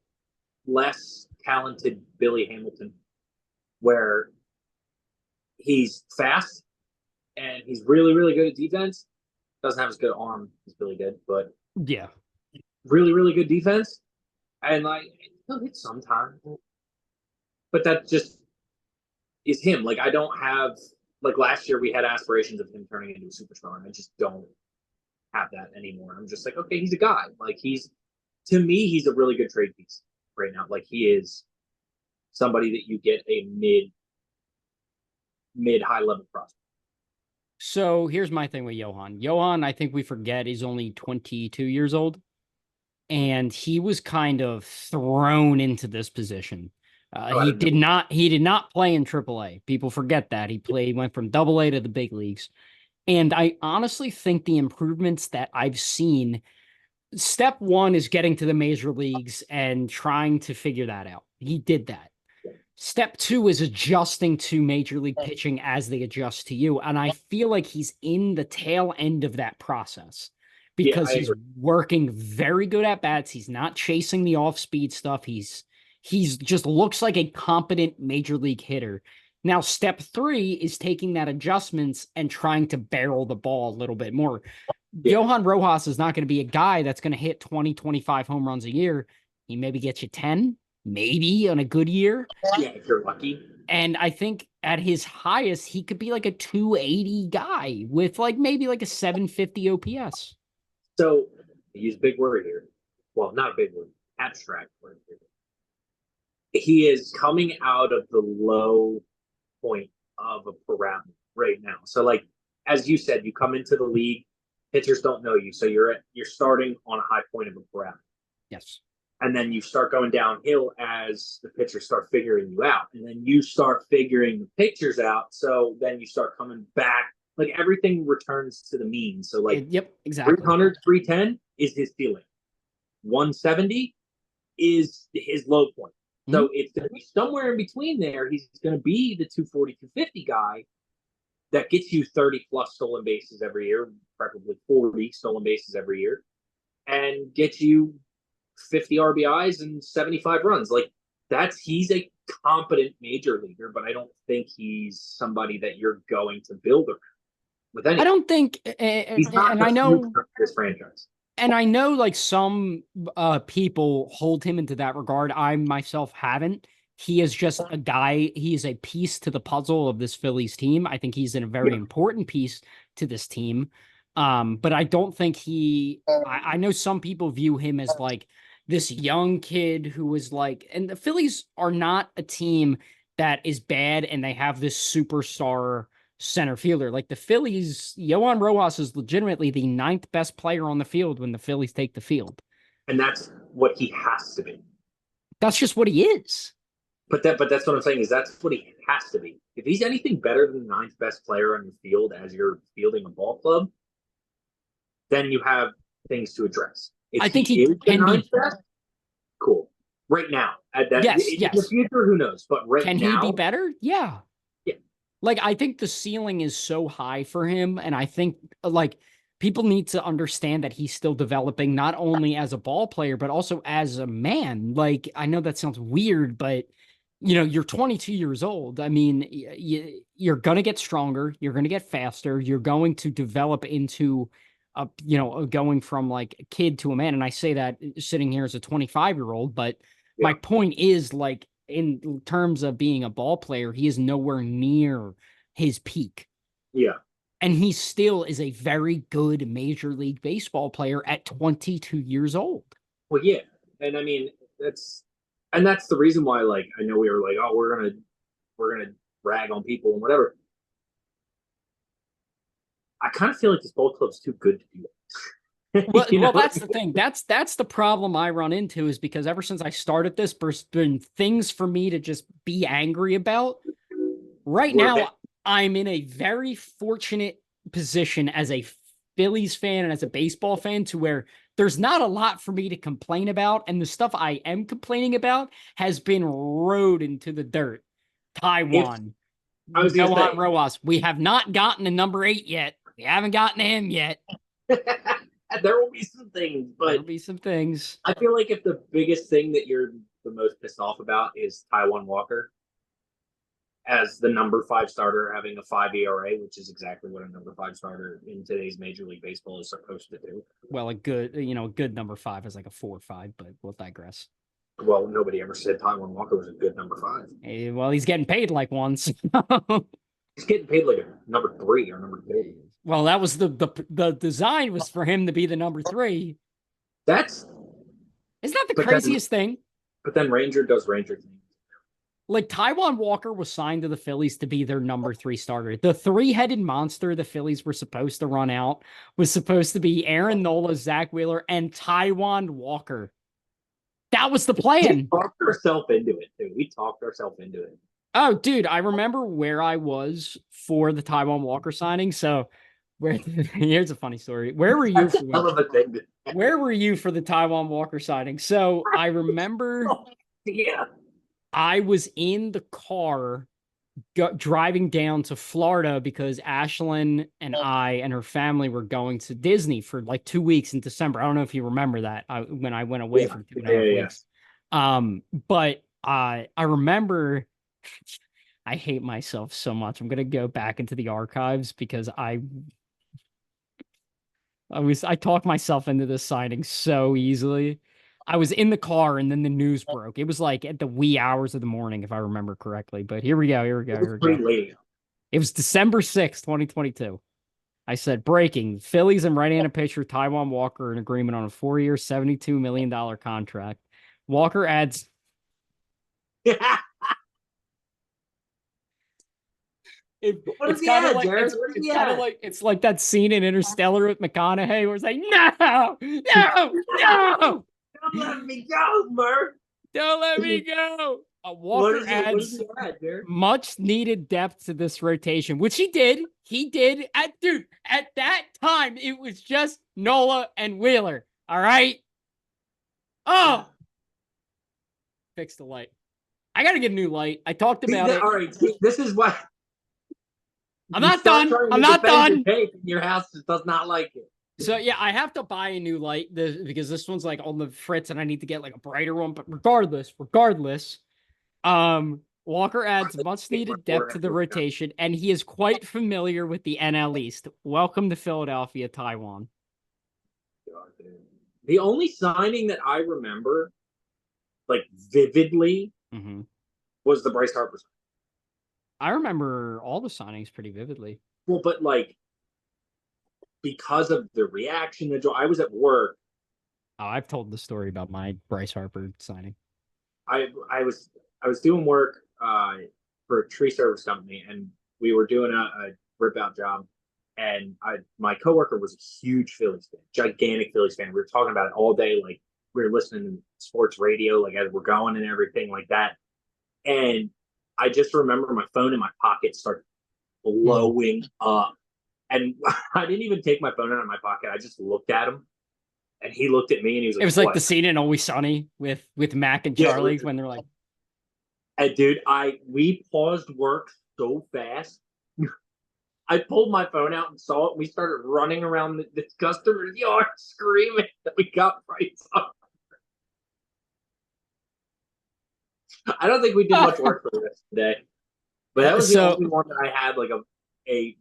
less talented Billy Hamilton, where he's fast and he's really, really good at defense. Doesn't have as good arm as Billy did, but Yeah. really, really good defense. And like he'll hit sometimes, but that just is him. Like I don't have like last year we had aspirations of him turning into a superstar, and I just don't have that anymore. I'm just like, okay, he's a guy. Like to me, he's a really good trade piece right now. Like he is somebody that you get a mid high level prospect. So here's my thing with Johan. Johan, I think we forget he's only 22 years old. And he was kind of thrown into this position. Oh, I didn't know. He did not play in AAA. People forget that went from AA to the big leagues. And I honestly think the improvements that I've seen, step one is getting to the major leagues and trying to figure that out. He did that. Step two is adjusting to major league pitching as they adjust to you. And I feel like he's in the tail end of that process Yeah, because I he's agree. working very good at bats. He's not chasing the off speed stuff. He's just looks like a competent major league hitter. Now, step three is taking that adjustments and trying to barrel the ball a little bit more. Yeah. Johan Rojas is not going to be a guy that's going to hit 20, 25 home runs a year. He maybe gets you 10, maybe on a good year. Yeah, if you're lucky. And I think at his highest, he could be like a 280 guy with like maybe like a 750 OPS. So use a big word here. Well, not a big word, abstract word here. He is coming out of the low point of a parameter right now. So, like as you said, you come into the league, pitchers don't know you, so you're starting on a high point of a parameter. Yes. And then you start going downhill as the pitchers start figuring you out, and then you start figuring the pitchers out. So then you start coming back. Like everything returns to the mean. So like Yep, exactly. 300, 310 is his ceiling. 170 is his low point. So it's going to be somewhere in between there. He's going to be the 240, 250 guy that gets you 30 plus stolen bases every year, preferably 40 stolen bases every year, and gets you 50 RBIs and 75 runs. Like he's a competent major leaguer, but I don't think he's somebody that you're going to build around with anything. I don't think, he's not and I know this franchise. And I know like some people hold him into that regard. I myself haven't. He is just a guy. He is a piece to the puzzle of this Phillies team. I think he's a very important piece to this team. But I don't think I know some people view him as like this young kid who is like, and the Phillies are not a team that is bad and they have this superstar center fielder. Like the Phillies, Yohan Rojas is legitimately the ninth best player on the field when the Phillies take the field. And that's what he has to be. That's just what he is. But that's what I'm saying is that's what he has to be. If he's anything better than the ninth best player on the field as you're fielding a ball club, then you have things to address. If I think he he is the can ninth be. best, cool. Right now, Yes, in yes. the future, who knows? But right Can now, he be better? Yeah. Yeah. Like I think the ceiling is so high for him, and I think like people need to understand that he's still developing not only as a ball player but also as a man. Like I know that sounds weird, but you're 22 years old. I mean, you're going to get stronger, you're going to get faster, you're going to develop into going from like a kid to a man. And I say that sitting here as a 25-year-old, but my point is like in terms of being a ball player, he is nowhere near his peak. Yeah. And he still is a very good Major League Baseball player at 22 years old. Well, yeah. And I mean, that's the reason why, like, I know we were like, oh, we're gonna rag on people and whatever. I kind of feel like this ball club's too good to do that. Well, You know well, what that's I the mean? thing. That's the problem I run into is because ever since I started this, there's been things for me to just be angry about. Right We're a bit. now, I'm in a very fortunate position as a Phillies fan and as a baseball fan to where there's not a lot for me to complain about, and the stuff I am complaining about has been rode into the dirt. If Taiwan, I was gonna Johan say, Rojas. We have not gotten to number 8 yet. We haven't gotten to him yet. there will be some things, but There'll be some things. I feel like if the biggest thing that you're the most pissed off about is Taiwan Walker as the number 5 starter having a 5 ERA, which is exactly what a number 5 starter in today's Major League Baseball is supposed to do. Well, a good number 5 is like a 4 or 5, but we'll digress. Well, nobody ever said Taiwan Walker was a good number 5. Well, he's getting paid like one. So. He's getting paid like a number 3 or number 2. Well, that was the design was for him to be the number 3. That's Isn't that the but then, craziest thing? but then Ranger does Ranger things. Like Taiwan Walker was signed to the Phillies to be their number 3 starter. The 3-headed monster the Phillies were supposed to run out was supposed to be Aaron Nola, Zach Wheeler, and Taiwan Walker. That was the plan. We talked ourselves into it, too. We talked ourselves into it. Oh, dude, I remember where I was for the Taiwan Walker signing. So, here's a funny story. Where were you? That's a hell of a thing. Where were you for the Taiwan Walker signing? So I remember Yeah. I was in the car driving down to Florida because Ashlyn and I and her family were going to Disney for like 2 weeks in December. I don't know if you remember that when I went away for 2.5 weeks. But I remember I hate myself so much. I'm gonna go back into the archives because I talked myself into this signing so easily. I was in the car and then the news broke. It was like at the wee hours of the morning, if I remember correctly. But here we go. Here we go. It was Here we pretty go. late. It was December 6th, 2022. I said, breaking. Phillies and right-handed pitcher Taiwan Walker in agreement on a 4-year, $72 million contract. Walker adds... It's kind of like it's like that scene in Interstellar with McConaughey where it's like, no, no, no, don't let me go, Murph. Don't let me go. Walker adds much needed depth to this rotation, which he did. He did. At that time, it was just Nola and Wheeler. All right. Oh, fix the light. I got to get a new light. I talked about it. All right. This is why. I'm not done. I'm not done. Your house just does not like it. So yeah, I have to buy a new light because this one's like on the fritz, and I need to get like a brighter one. But regardless, Walker adds much needed depth to the rotation, and he is quite familiar with the NL East. Welcome to Philadelphia, Taiwan. God, the only signing that I remember, like vividly, was the Bryce Harper signing. I remember all the signings pretty vividly. Well, but like because of the reaction, I was at work. Oh, I've told the story about my Bryce Harper signing. I was doing work for a tree service company, and we were doing a rip out job. And my coworker was a huge Phillies fan, gigantic Phillies fan. We were talking about it all day, like we were listening to sports radio, like as we're going and everything like that. And I just remember my phone in my pocket started blowing up. And I didn't even take my phone out of my pocket. I just looked at him, and he looked at me, and he was like, "It was like the scene in Always Sunny with Mac and Charlie when they're like." And dude, we paused work so fast. I pulled my phone out and saw it. And we started running around the customer's yard screaming that we got Bryce Harper. I don't think we did much work for the rest of the day, but that was the only one that I had like a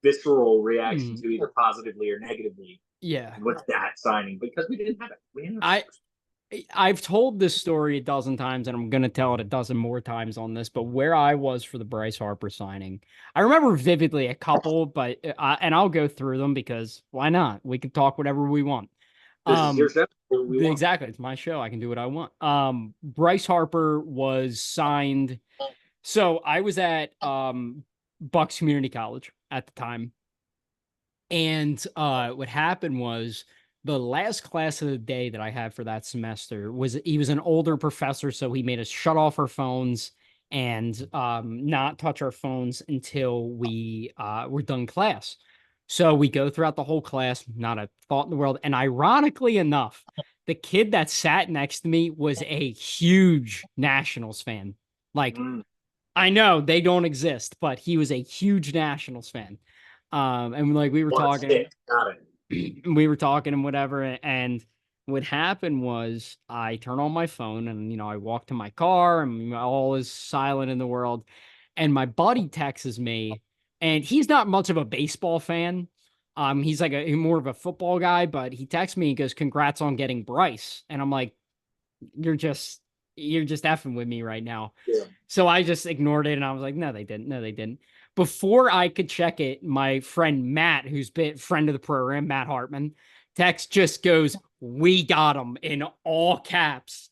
visceral reaction to, either positively or negatively. Yeah, with that signing, because we didn't have it. I've told this story a dozen times, and I'm going to tell it a dozen more times on this, but where I was for the Bryce Harper signing, I remember vividly a couple, but and I'll go through them because why not? We can talk whatever we want. This is your show. Exactly. It's my show. I can do what I want. Bryce Harper was signed. So I was at Bucks Community College at the time. And what happened was the last class of the day that I had for that semester was he was an older professor, so he made us shut off our phones and not touch our phones until we were done class. So we go throughout the whole class, not a thought in the world. And ironically enough, the kid that sat next to me was a huge Nationals fan. Like, Mm, I know they don't exist, but he was a huge Nationals fan. And like we were one of talking, six. Got it. we were talking and whatever. And what happened was I turn on my phone and, I walk to my car and all is silent in the world. And my buddy texts me, and he's not much of a baseball fan. He's like more of a football guy, but he texts me and goes, "Congrats on getting Bryce." And I'm like, you're just effing with me right now. Yeah. So I just ignored it and I was like, no, they didn't. No, they didn't. Before I could check it, my friend Matt, who's been friend of the program, Matt Hartman, text just goes, "We got him," in all caps.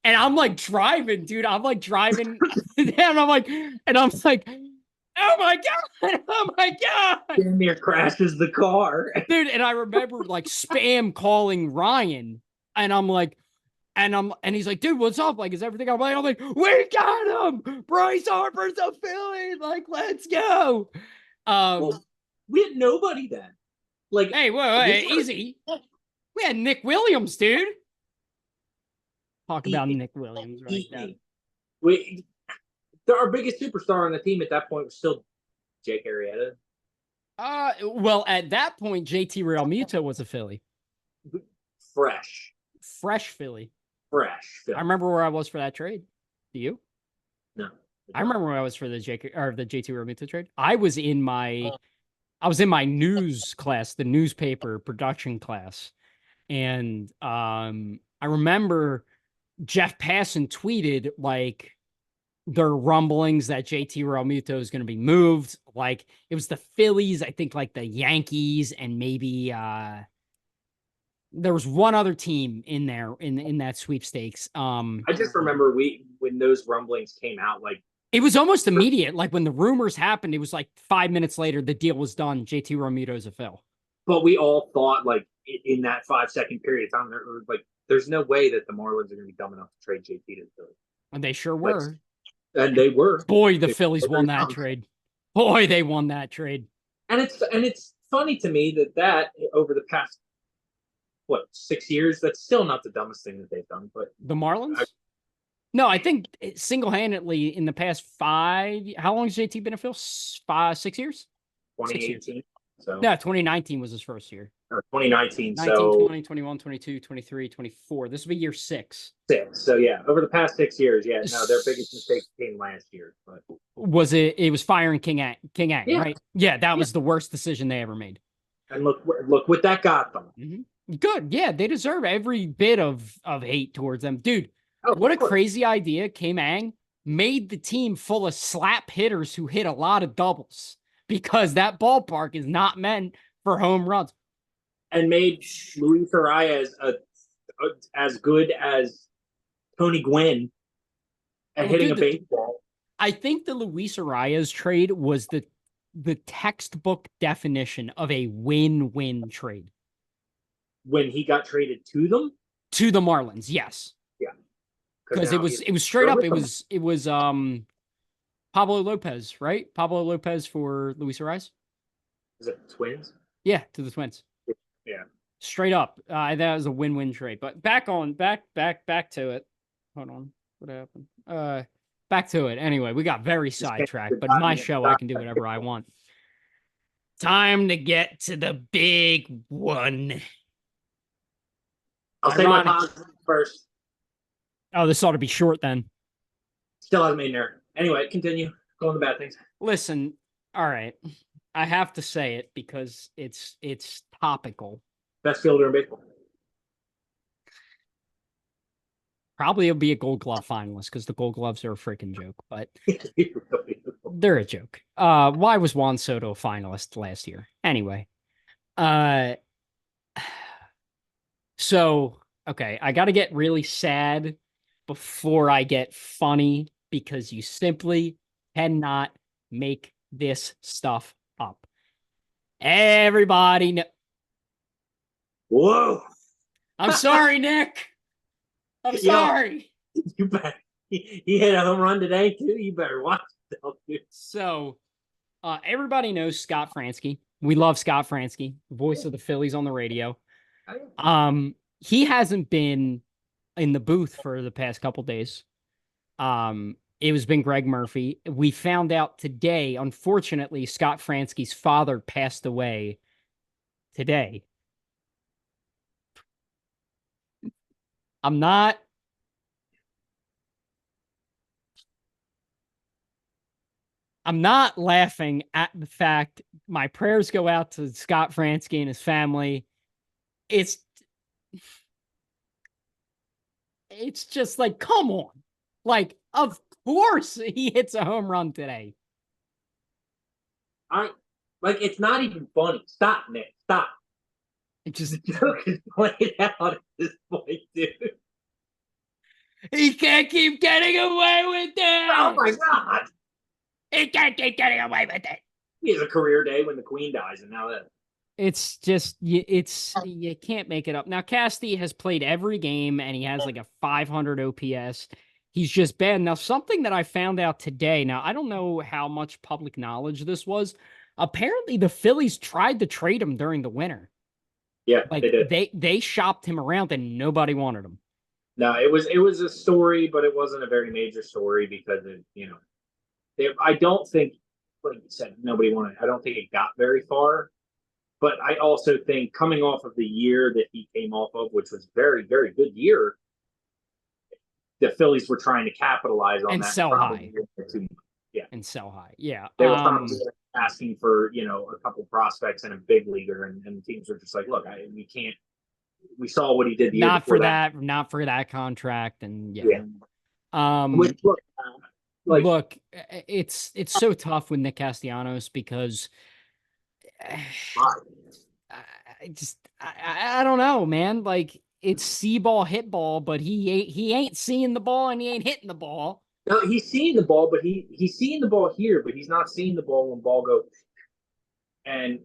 And I'm like driving, dude. I'm like driving and I'm like, oh my God. Oh my God. Damn near crashes the car. Dude, and I remember like spam calling Ryan. And I'm like, and he's like, "Dude, what's up? Like, is everything all right?" I'm like, "We got him! Bryce Harper's a Philly! Like, let's go!" Well, we had nobody then. Like, Hey, whoa, easy. We had Nick Williams, dude. Talk about Nick Williams right now. Our biggest superstar on the team at that point was still Jake Arrieta. Well, at that point, JT Realmuto was a Philly. Fresh Philly. Philly. I remember where I was for that trade. Do you? No. I remember where I was for the JT Realmuto trade. I was in my news class, the newspaper production class. And I remember Jeff Passan tweeted like there are rumblings that JT Realmuto is going to be moved. Like it was the Phillies, I think like the Yankees, and maybe there was one other team in there in that sweepstakes. I just remember when those rumblings came out, like it was almost immediate. Like when the rumors happened, it was like 5 minutes later the deal was done. JT Realmuto's a Phil. But we all thought like in that 5 second period of time, like there's no way that the Marlins are going to be dumb enough to trade JT to the Phillies. And they sure were. And they were. Boy, the Phillies won that trade. Boy, they won that trade. And it's funny to me that over the past 6 years, that's still not the dumbest thing that they've done. But the Marlins? No, I think single-handedly in the past 5. How long has JT been a Phil? 6 years. 2018. So no, 2019 was his first year. Or 2019. 19, so 20, 21, 22, 23, 24. This will be year 6. So yeah, over the past 6 years, yeah, no, their biggest mistake came last year. But was it was firing King Ang, yeah. Right? Yeah, that was the worst decision they ever made. And look what that got them. Mm-hmm. Good. Yeah, they deserve every bit of hate towards them. Dude, what a crazy idea. Kim Ang made the team full of slap hitters who hit a lot of doubles because that ballpark is not meant for home runs. And made Luis Arias as good as Tony Gwynn at hitting a baseball. I think the Luis Arias trade was the textbook definition of a win-win trade. When he got traded to them? To the Marlins, yes. Yeah. Because it was straight up, it was Pablo Lopez, right? Pablo Lopez for Luis Arias. Is it the Twins? Yeah, to the Twins. Yeah. Straight up. That was a win-win trade. But back to it. Hold on. What happened? Back to it. Anyway, we got very sidetracked, but my show, I can do whatever I want. Time to get to the big one. I'll say my positive first. Oh, this ought to be short then. Still hasn't made an error. Anyway, continue. Go on the bad things. Listen, all right. I have to say it because it's topical. Best fielder in baseball. Probably it'll be a Gold Glove finalist because the Gold Gloves are a freaking joke, but they're a joke. Why was Juan Soto a finalist last year? Anyway, so okay, I got to get really sad before I get funny because you simply cannot make this stuff up. Everybody know. Whoa. I'm sorry, Nick. I'm Yo, sorry. you better. He hit a home run today too. You better watch yourself, dude. So, everybody knows Scott Fransky. We love Scott Fransky, voice of the Phillies on the radio. He hasn't been in the booth for the past couple days. It was been Greg Murphy. We found out today, unfortunately, Scott Fransky's father passed away today. I'm not laughing at the fact my prayers go out to Scott Fransky and his family. It's just like, come on. Like, of course he hits a home run today. It's not even funny. Stop, Nick. Stop. It just the joke is played out at this point, dude. He can't keep getting away with it. Oh my god. He can't keep getting away with it. He has a career day when the queen dies, and now that it's just you can't make it up. Now Casty has played every game and he has like a 500 OPS. He's just bad. Now something that I found out today. Now I don't know how much public knowledge this was. Apparently the Phillies tried to trade him during the winter. Yeah, like they did. They shopped him around and nobody wanted him. No, it was a story, but it wasn't a very major story because I don't think, like you said, nobody wanted. I don't think it got very far. But I also think coming off of the year that he came off of, which was very, very good year, the Phillies were trying to capitalize on and that. Sell high. Yeah. And sell high. Yeah. They were probably asking for, a couple prospects and a big leaguer, and teams were just like, look, we can't. We saw what he did the year not before for that. Not for that contract. And yeah. Which, look, look, it's so tough with Nick Castellanos because I don't know, man. Like it's see ball, hit ball, but he ain't seeing the ball and he ain't hitting the ball. No, he's seeing the ball, but he's seeing the ball here, but he's not seeing the ball when ball goes. And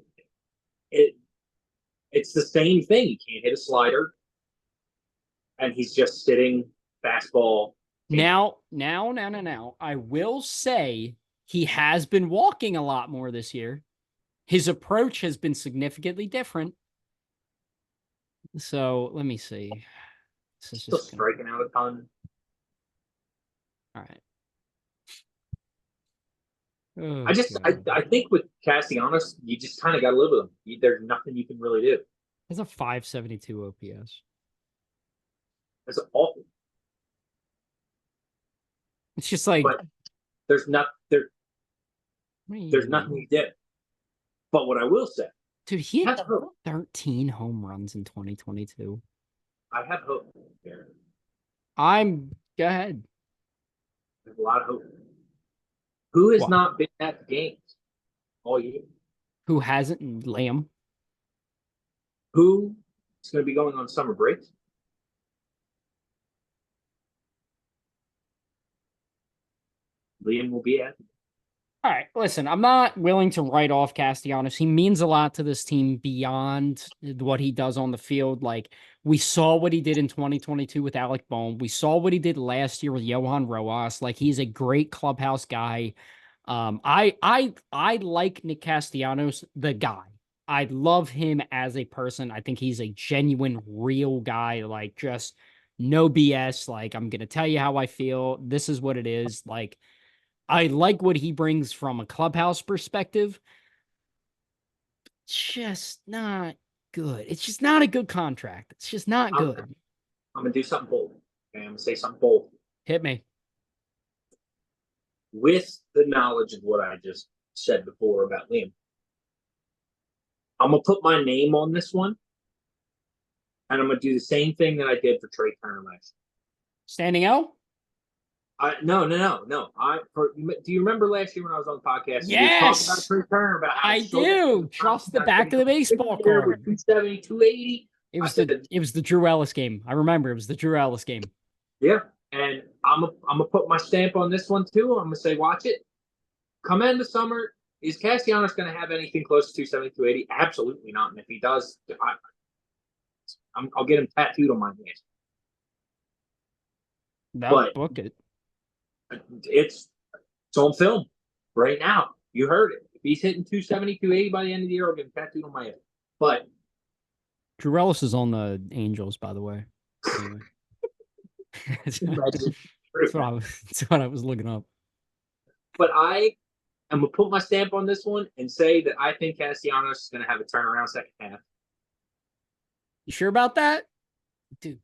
it's the same thing. He can't hit a slider, and he's just sitting fastball. Now. I will say he has been walking a lot more this year. His approach has been significantly different. So let me see. Still striking out a ton. All right. Oh, I think with Castellanos, you just kind of got to live with him. There's nothing you can really do. It's a 572 OPS. That's awful. It's just like but there's nothing you did. But what I will say, dude, he had 13 home runs in 2022. I have hope. Go ahead. There's a lot of hope. Who has not been at the games all year? Who hasn't? Liam. Who is going to be going on summer break? Liam will be at. All right, listen, I'm not willing to write off Castellanos. He means a lot to this team beyond what he does on the field. Like, we saw what he did in 2022 with Alec Bohm. We saw what he did last year with Johan Rojas. Like, he's a great clubhouse guy. I like Nick Castellanos, the guy. I love him as a person. I think he's a genuine, real guy. Like, just no BS. Like, I'm going to tell you how I feel. This is what it is. Like, I like what he brings from a clubhouse perspective. Just not good. It's just not a good contract. It's just not good. I'm going to do something bold. Okay? I'm going to say something bold. Hit me. With the knowledge of what I just said before about Liam, I'm going to put my name on this one, and I'm going to do the same thing that I did for Trey Turner last year. Standing out? No. Do you remember last year when I was on the podcast? Yes. You talked about Trey Turner about how I do. Trust the back of the baseball card. 270, 280. It was the Drew Ellis game. I remember it was the Drew Ellis game. Yeah, and I'm gonna put my stamp on this one too. I'm gonna say, watch it. Come in the summer. Is Castellanos going to have anything close to 270, 280? Absolutely not. And if he does, I'll get him tattooed on my hand. Now But book it. it's on film right now. You heard it. If he's hitting 270, 280 by the end of the year, I'll get him tattooed on my head. But Drew Ellis is on the Angels, by the way. Anyway. that's, what I was looking up. But I'm going to put my stamp on this one and say that I think Castellanos is going to have a turnaround second half. You sure about that? Dude,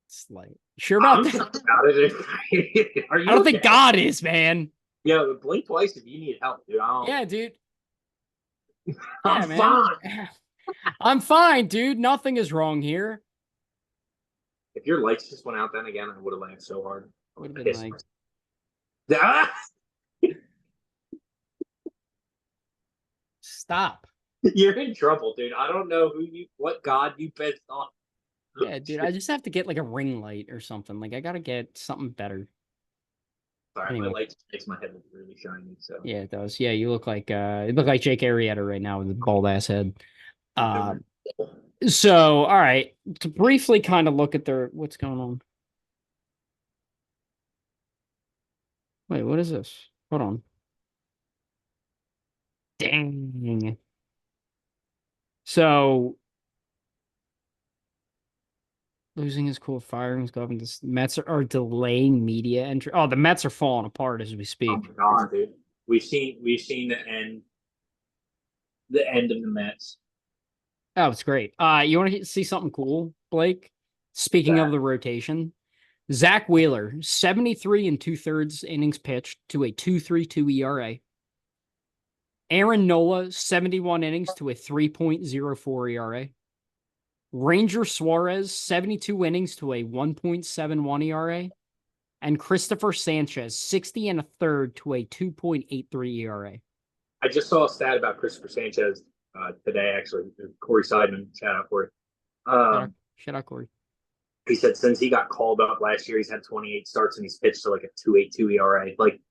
it's like, sure about that? About it. Are you I don't think God is, man. Yeah, blink twice if you need help, dude. Yeah, dude. I'm fine. I'm fine, dude. Nothing is wrong here. If your lights just went out then again, I would have laughed so hard. I would have been like... Stop. You're in trouble, dude. I don't know what God you pissed off. Yeah, dude, I just have to get like a ring light or something. Like I gotta get something better. Sorry, anyway. My light makes my head look really shiny. So yeah, it does. Yeah, you look like Jake Arrieta right now with a bald ass head. So all right, to briefly kind of look at what's going on. Wait, what is this? Hold on. Dang. So losing is cool. Firing is going. The Mets are delaying media entry. Oh, the Mets are falling apart as we speak. Oh my god, dude! We've seen the end of the Mets. Oh, it's great. You want to see something cool, Blake? Speaking of the rotation, Zach Wheeler, 73 and 2/3 innings pitched to a 2.32 ERA. Aaron Nola, 71 innings to a 3.04 ERA. Ranger Suarez, 72 innings to a 1.71 ERA. And Christopher Sanchez, 60 and a third to a 2.83 ERA. I just saw a stat about Christopher Sanchez today, actually. Corey Seidman, shout out Corey. Shout out Corey. He said since he got called up last year, he's had 28 starts and he's pitched to like a 2.82 ERA. Like,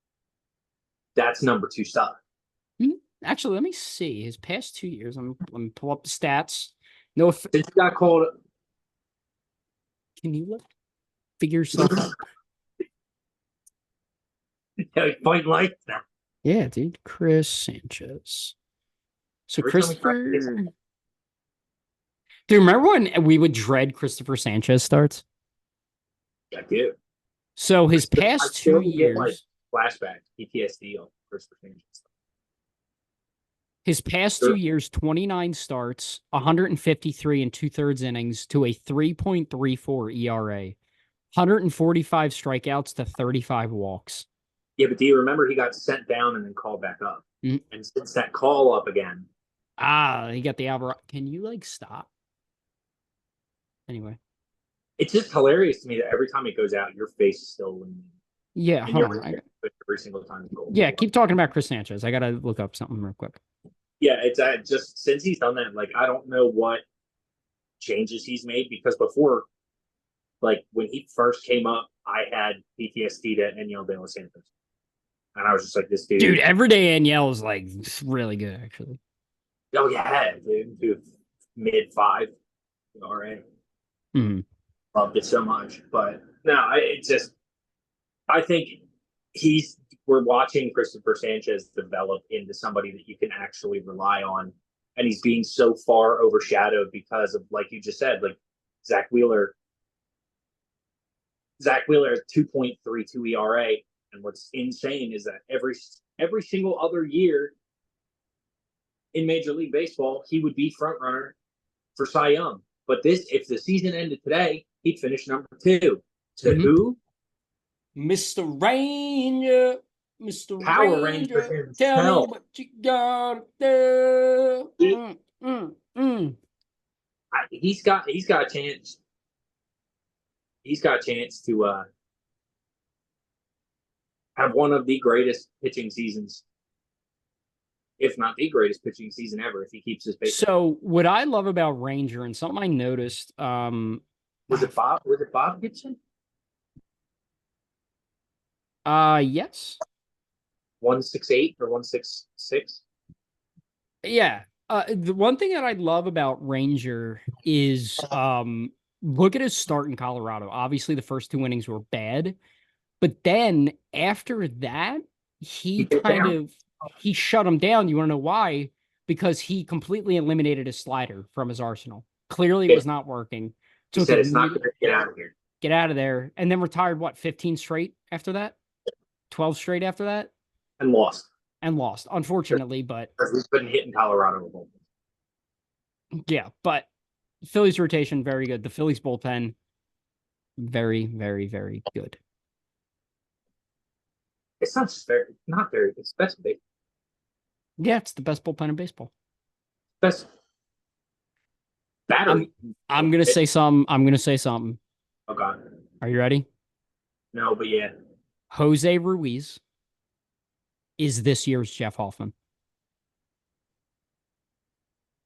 that's number 2 stuff. Actually, let me see his past 2 years. Let me pull up the stats. No, since he got called. Can you figure yourself out? Yeah, he's fighting life now. Yeah, dude. Chris Sanchez. So Christopher. Do you remember when we would dread Christopher Sanchez starts? I do. So his past 2 years. Like flashback, PTSD on Christopher Sanchez. His past 2 years, 29 starts, 153 and 2/3 innings to a 3.34 ERA, 145 strikeouts to 35 walks. Yeah, but do you remember he got sent down and then called back up? Mm-hmm. And since that call up again. He got the Alvarado. Can you stop? Anyway. It's just hilarious to me that every time it goes out, your face is still winning. Yeah, hold on. Every single time. Yeah, keep talking about Chris Sanchez. I got to look up something real quick. Yeah, it's just since he's done that, like, I don't know what changes he's made, because before, like, when he first came up, I had PTSD to Enyel De Los Santos. And I was just like, this dude. Dude, everyday Enyel is like really good, actually. Oh, yeah, dude. Mid-5. All right. Mm-hmm. Loved it so much. But no, I think we're watching Christopher Sanchez develop into somebody that you can actually rely on. And he's being so far overshadowed because of, like you just said, like Zach Wheeler at 2.32 ERA. And what's insane is that every single other year in Major League Baseball, he would be front runner for Cy Young. But if the season ended today, he'd finish number 2. To who? Mr. Ranger. Mr. Power Ranger. Tell me what you gotta do. He's got a chance. He's got a chance to have one of the greatest pitching seasons, if not the greatest pitching season ever, if he keeps his pace. So what I love about Ranger, and something I noticed, was it Bob Gibson? Yes. 168 or 166. Yeah. The one thing that I love about Ranger is look at his start in Colorado. Obviously, the first two innings were bad, but then after that, He he get kind down. of he shut him down. You want to know why? Because he completely eliminated his slider from his arsenal. Clearly, it was not working. He Took said it it's not immediately. going to get out of here. Get out of there, and then retired. What, 15 straight after that? 12 straight after that, And lost. and lost, unfortunately. But Because he's been hitting Colorado. yeah, but Phillies rotation very good. The Phillies bullpen very, very, very good. It's not very. It's best big. Yeah, it's the best bullpen in baseball. Best battery. I'm gonna say something. I'm gonna say something. Oh God. Are you ready? No, but yeah. Jose Ruiz is this year's Jeff Hoffman.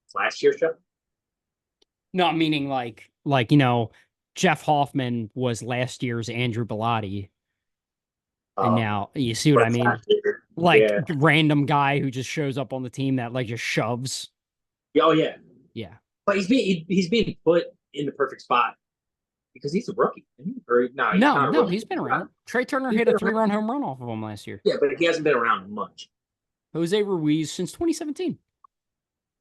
It's last year's show. No, meaning like Jeff Hoffman was last year's Andrew Bellotti, and now you see what I mean? Like random guy who just shows up on the team that like just shoves. Oh yeah. Yeah. But he's being put in the perfect spot because he's a rookie. No, he's been around. Trey Turner hit a 3-run home run off of him last year. Yeah, but he hasn't been around much. Jose Ruiz since 2017.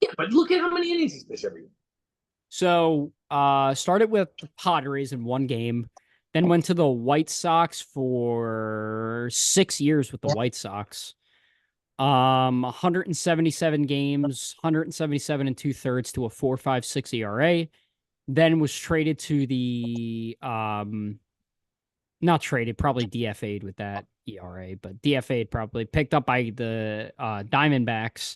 Yeah, but look at how many innings he's pitched every year. So started with the Padres in one game, then went to the White Sox for 6 years with the White Sox. 177 games, 177 and 2/3 to a 4.56 ERA. Then was traded to the not traded, probably DFA'd with that ERA, but DFA'd probably picked up by the Diamondbacks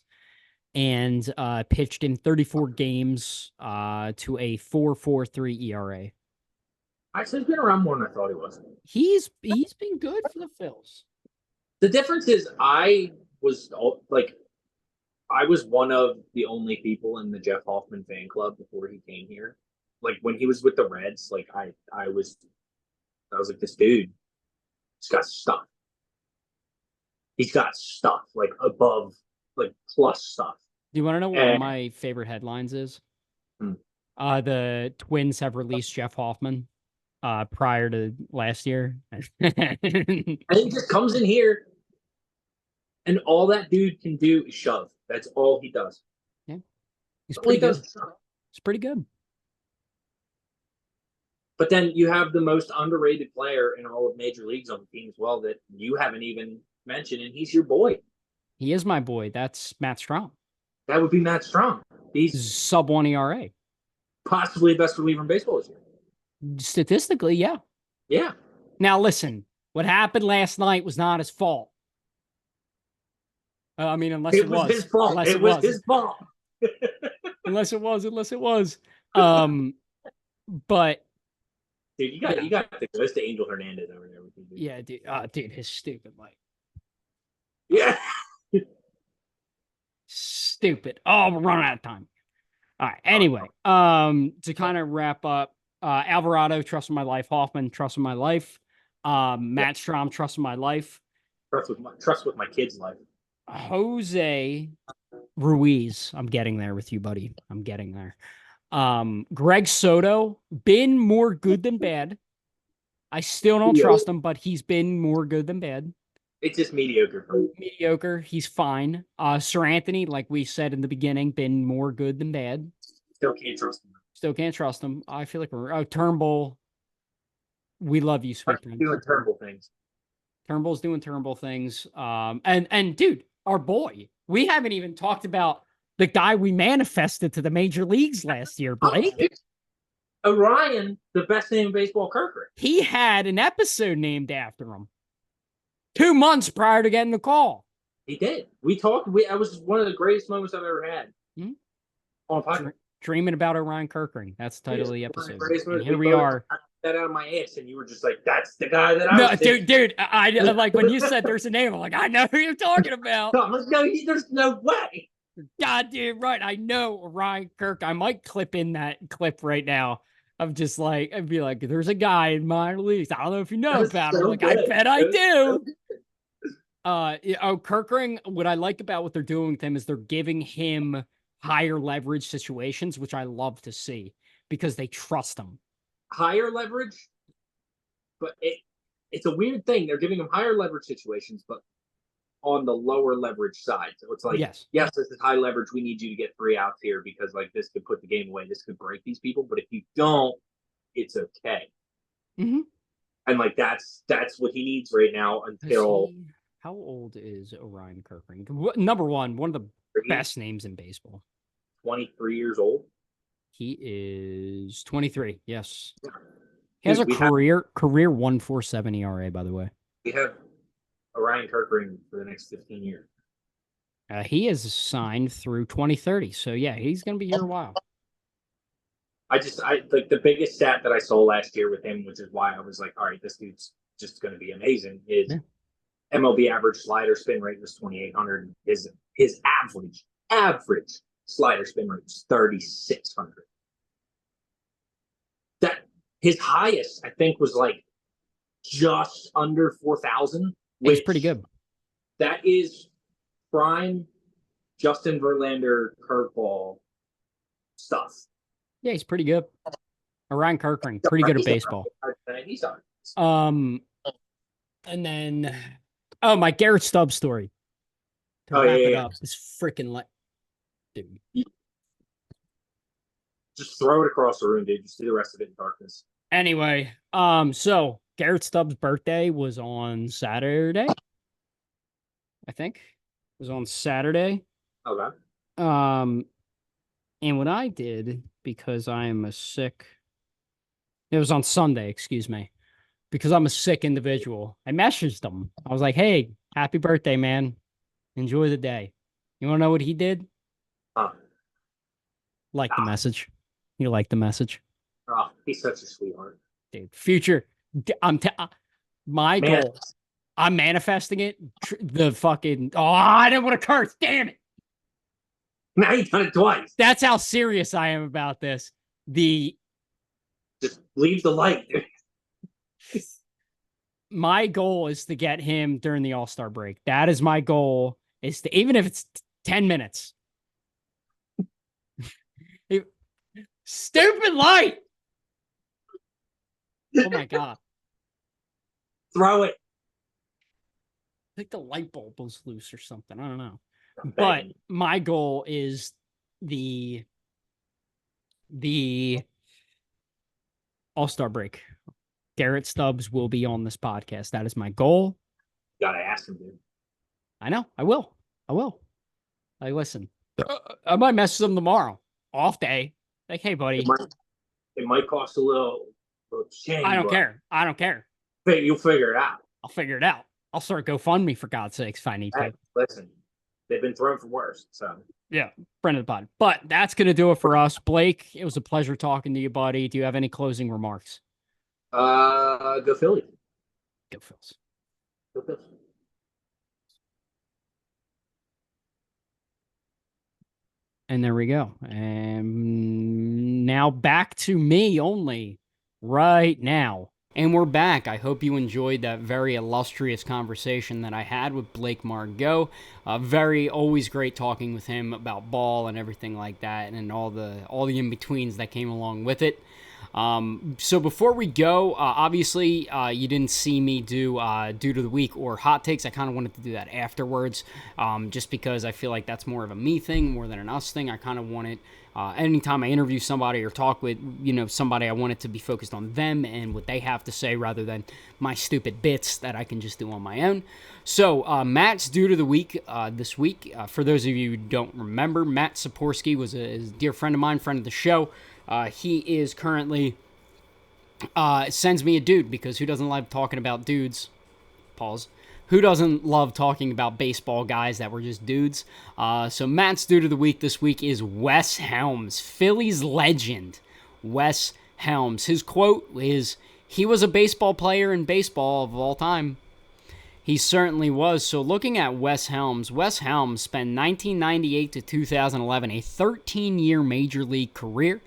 and pitched in 34 games to a 4.43 ERA. Actually, he's been around more than I thought he was. He's been good for the Phils. The difference is I was one of the only people in the Jeff Hoffman fan club before he came here. Like when he was with the Reds, like I was like, this dude, he's got stuff. He's got stuff like above, like plus stuff. Do you want to know what one of my favorite headlines is? The Twins have released Jeff Hoffman prior to last year. And he just comes in here and all that dude can do is shove. That's all he does. Yeah. He's pretty good. It's pretty good. But then you have the most underrated player in all of Major Leagues on the team as well that you haven't even mentioned, and he's your boy. He is my boy. That's Matt Strahm. That would be Matt Strahm. He's sub 1 ERA. Possibly the best reliever in baseball this year. Statistically, yeah. Yeah. Now, listen, what happened last night was not his fault. I mean, unless it was his fault. It was his fault. unless it was. But dude, you got to go to Angel Hernandez over there with you. Dude. Yeah, dude. Dude, his stupid Yeah. Stupid. Oh, we're running out of time. All right. Anyway, to kind of wrap up, Alvarado, trust in my life. Hoffman, trust in my life. Matt Strahm, trust in my life. Trust with my kid's life. Jose Ruiz, I'm getting there with you, buddy. I'm getting there. Greg Soto, been more good than bad. I still don't trust him, but he's been more good than bad. It's just mediocre. Mediocre. He's fine. Sir Anthony, like we said in the beginning, been more good than bad. Still can't trust him. Still can't trust him. I feel like we're Turnbull. We love you, sweet prince. Doing Turnbull things. Turnbull's doing Turnbull things. And dude, our boy. We haven't even talked about the guy we manifested to the major leagues last year, Blake. Orion, the best name in baseball, Kirkland. He had an episode named after him 2 months prior to getting the call. He did. We talked. That was one of the greatest moments I've ever had. On podcast. Dreaming about Orion Kirkring. That's the title of the episode. And here we are. That out of my ass, and you were just like, "That's the guy that I." No, dude. I like when you said there's a name. I'm like, I know who you're talking about. No, there's no way. God damn right, I know Orion Kirk. I might clip in that clip right now. I'm just like, I'd be like, there's a guy in minor leagues. I don't know if you know about him. Like, I bet I do. Kirkring, what I like about what they're doing with him is they're giving him higher leverage situations, which I love to see because they trust him. Higher leverage, but it's a weird thing. They're giving him higher leverage situations, but on the lower leverage side. So it's like, Yes. yes, this is high leverage. We need you to get 3 outs here because like this could put the game away. This could break these people. But if you don't, it's okay. Mm-hmm. And like that's what he needs right now until. How old is Orion Kirkring? Number one of the best names in baseball. 23 years old. He is 23. Yes. He has a career 1.47 ERA, by the way. We have Orion Kirkring for the next 15 years. He is signed through 2030. So yeah, he's going to be here a while. I like the biggest stat that I saw last year with him, which is why I was like, all right, this dude's just going to be amazing, is MLB average slider spin rate was 2,800. His average slider spin rate was 3,600. That his highest, I think, was like just under 4,000. Which is pretty good. That is prime Justin Verlander curveball stuff. Yeah, he's pretty good. Orion Kirkring, pretty good at baseball. He's on. And then, my Garrett Stubbs story. To wrap it up, this freaking dude. Just throw it across the room, dude. Just do the rest of it in darkness. Anyway, so Garrett Stubbs' birthday was on Saturday. I think it was on Saturday. Okay. And what I did, because I am a sick, it was on Sunday, excuse me, because I'm a sick individual. I messaged him. I was like, "Hey, happy birthday, man. Enjoy the day." You want to know what he did? Like the message. You like the message? Oh, he's such a sweetheart. Dude, future. My goal. I'm manifesting it. The fucking. Oh, I didn't want to curse. Damn it. Now you've done it twice. That's how serious I am about this. Just leave the light. My goal is to get him during the All-Star break. That is my goal. Is to, even if it's 10 minutes. Stupid light. Oh my God. Throw it. I think the light bulb was loose or something. I don't know. But my goal is the All-Star break. Garrett Stubbs will be on this podcast. That is my goal. You gotta ask him, dude. I know. I will. Like, listen. I might message him tomorrow. Off day. Like, hey, buddy. It might cost a little change. I don't care. You'll figure it out. I'll figure it out. I'll start GoFundMe for God's sakes if I need to. Listen, they've been thrown for worse. So yeah, friend of the pod. But that's gonna do it for us. Blake, it was a pleasure talking to you, buddy. Do you have any closing remarks? Go Philly. Go Phils. Go Phils. And there we go. And now back to me only right now. And we're back. I hope you enjoyed that very illustrious conversation that I had with Blake Margot. Always great talking with him about ball and everything like that, and all the in-betweens that came along with it. So before we go, obviously you didn't see me do Dude of the Week or Hot Takes. I kind of wanted to do that afterwards, just because I feel like that's more of a me thing more than an us thing. I kind of want it, anytime I interview somebody or talk with, somebody, I want it to be focused on them and what they have to say rather than my stupid bits that I can just do on my own. So Matt's Dude of the Week this week, for those of you who don't remember, Matt Saporsky was a dear friend of mine, friend of the show. He is currently, sends me a dude, because who doesn't love talking about dudes? Pause. Who doesn't love talking about baseball guys that were just dudes? So Matt's Dude of the Week this week is Wes Helms, Phillies legend. Wes Helms. His quote is, "He was a baseball player in baseball of all time." He certainly was. So looking at Wes Helms spent 1998 to 2011, a 13-year major league career.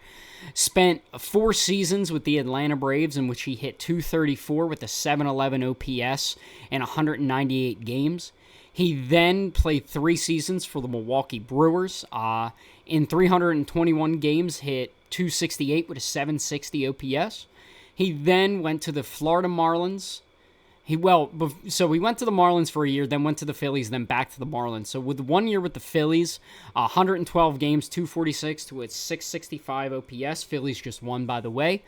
Spent 4 seasons with the Atlanta Braves in which he hit .234 with a .711 OPS in 198 games. He then played 3 seasons for the Milwaukee Brewers. In 321 games, hit 268 with a 760 OPS. He then went to the Florida Marlins. So he went to the Marlins for a year, then went to the Phillies, then back to the Marlins. So with 1 year with the Phillies, 112 games, 246 to a 665 OPS. Phillies just won, by the way.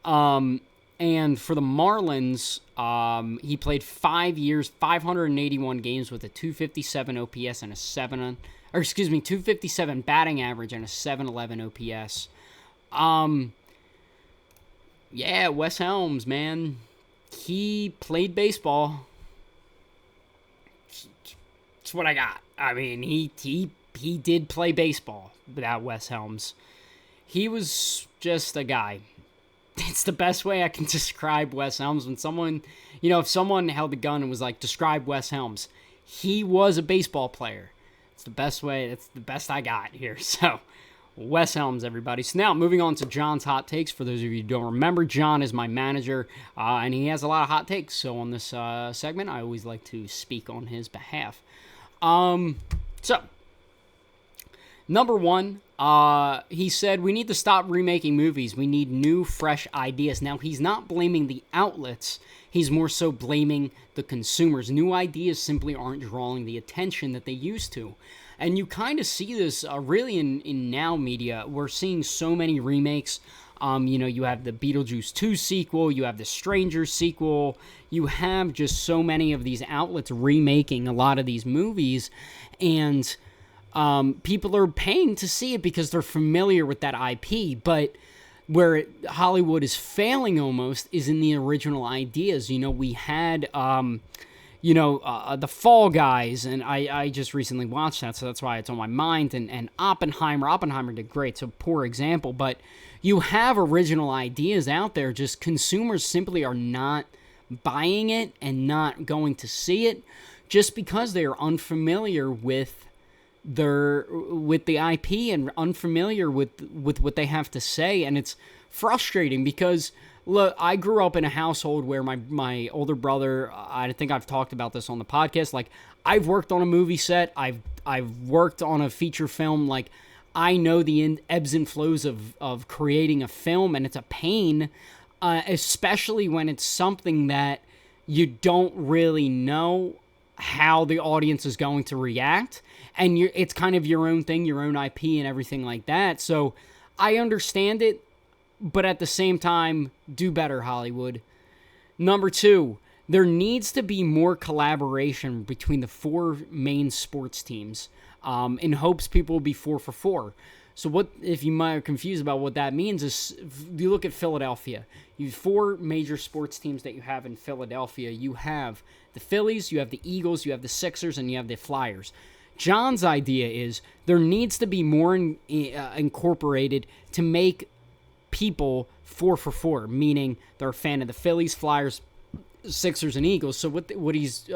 And for the Marlins, he played 5 years, 581 games with a 257 OPS and a 257 batting average and a 711 OPS. Yeah, Wes Helms, man. He played baseball. That's what I got. I mean, he did play baseball without Wes Helms. He was just a guy. It's the best way I can describe Wes Helms. When someone, if someone held a gun and was like, describe Wes Helms, he was a baseball player. It's the best way. It's the best I got here. So, Wes Helms, everybody. So now, moving on to John's hot takes. For those of you who don't remember, John is my manager, and he has a lot of hot takes. So on this segment, I always like to speak on his behalf. So, number one, he said, we need to stop remaking movies. We need new, fresh ideas. Now, he's not blaming the outlets. He's more so blaming the consumers. New ideas simply aren't drawing the attention that they used to. And you kind of see this really in now media. We're seeing so many remakes. You have the Beetlejuice 2 sequel. You have the Stranger sequel. You have just so many of these outlets remaking a lot of these movies. And people are paying to see it because they're familiar with that IP. But where Hollywood is failing almost is in the original ideas. We had... the Fall Guys, and I just recently watched that, so that's why it's on my mind, and Oppenheimer did great, so poor example, but you have original ideas out there, just consumers simply are not buying it and not going to see it, just because they are unfamiliar with the IP and unfamiliar with what they have to say, and it's frustrating because... Look, I grew up in a household where my older brother, I think I've talked about this on the podcast, like, I've worked on a movie set, I've worked on a feature film, like, I know the ebbs and flows of creating a film, and it's a pain, especially when it's something that you don't really know how the audience is going to react, and it's kind of your own thing, your own IP and everything like that, so I understand it. But at the same time, do better, Hollywood. Number 2, there needs to be more collaboration between the 4 main sports teams in hopes people will be 4 for 4. So what, if you might be confused about what that means, is you look at Philadelphia. You have 4 major sports teams that you have in Philadelphia. You have the Phillies, you have the Eagles, you have the Sixers, and you have the Flyers. John's idea is there needs to be more incorporated to make people 4 for 4, meaning they're a fan of the Phillies, Flyers, Sixers, and Eagles. So what he's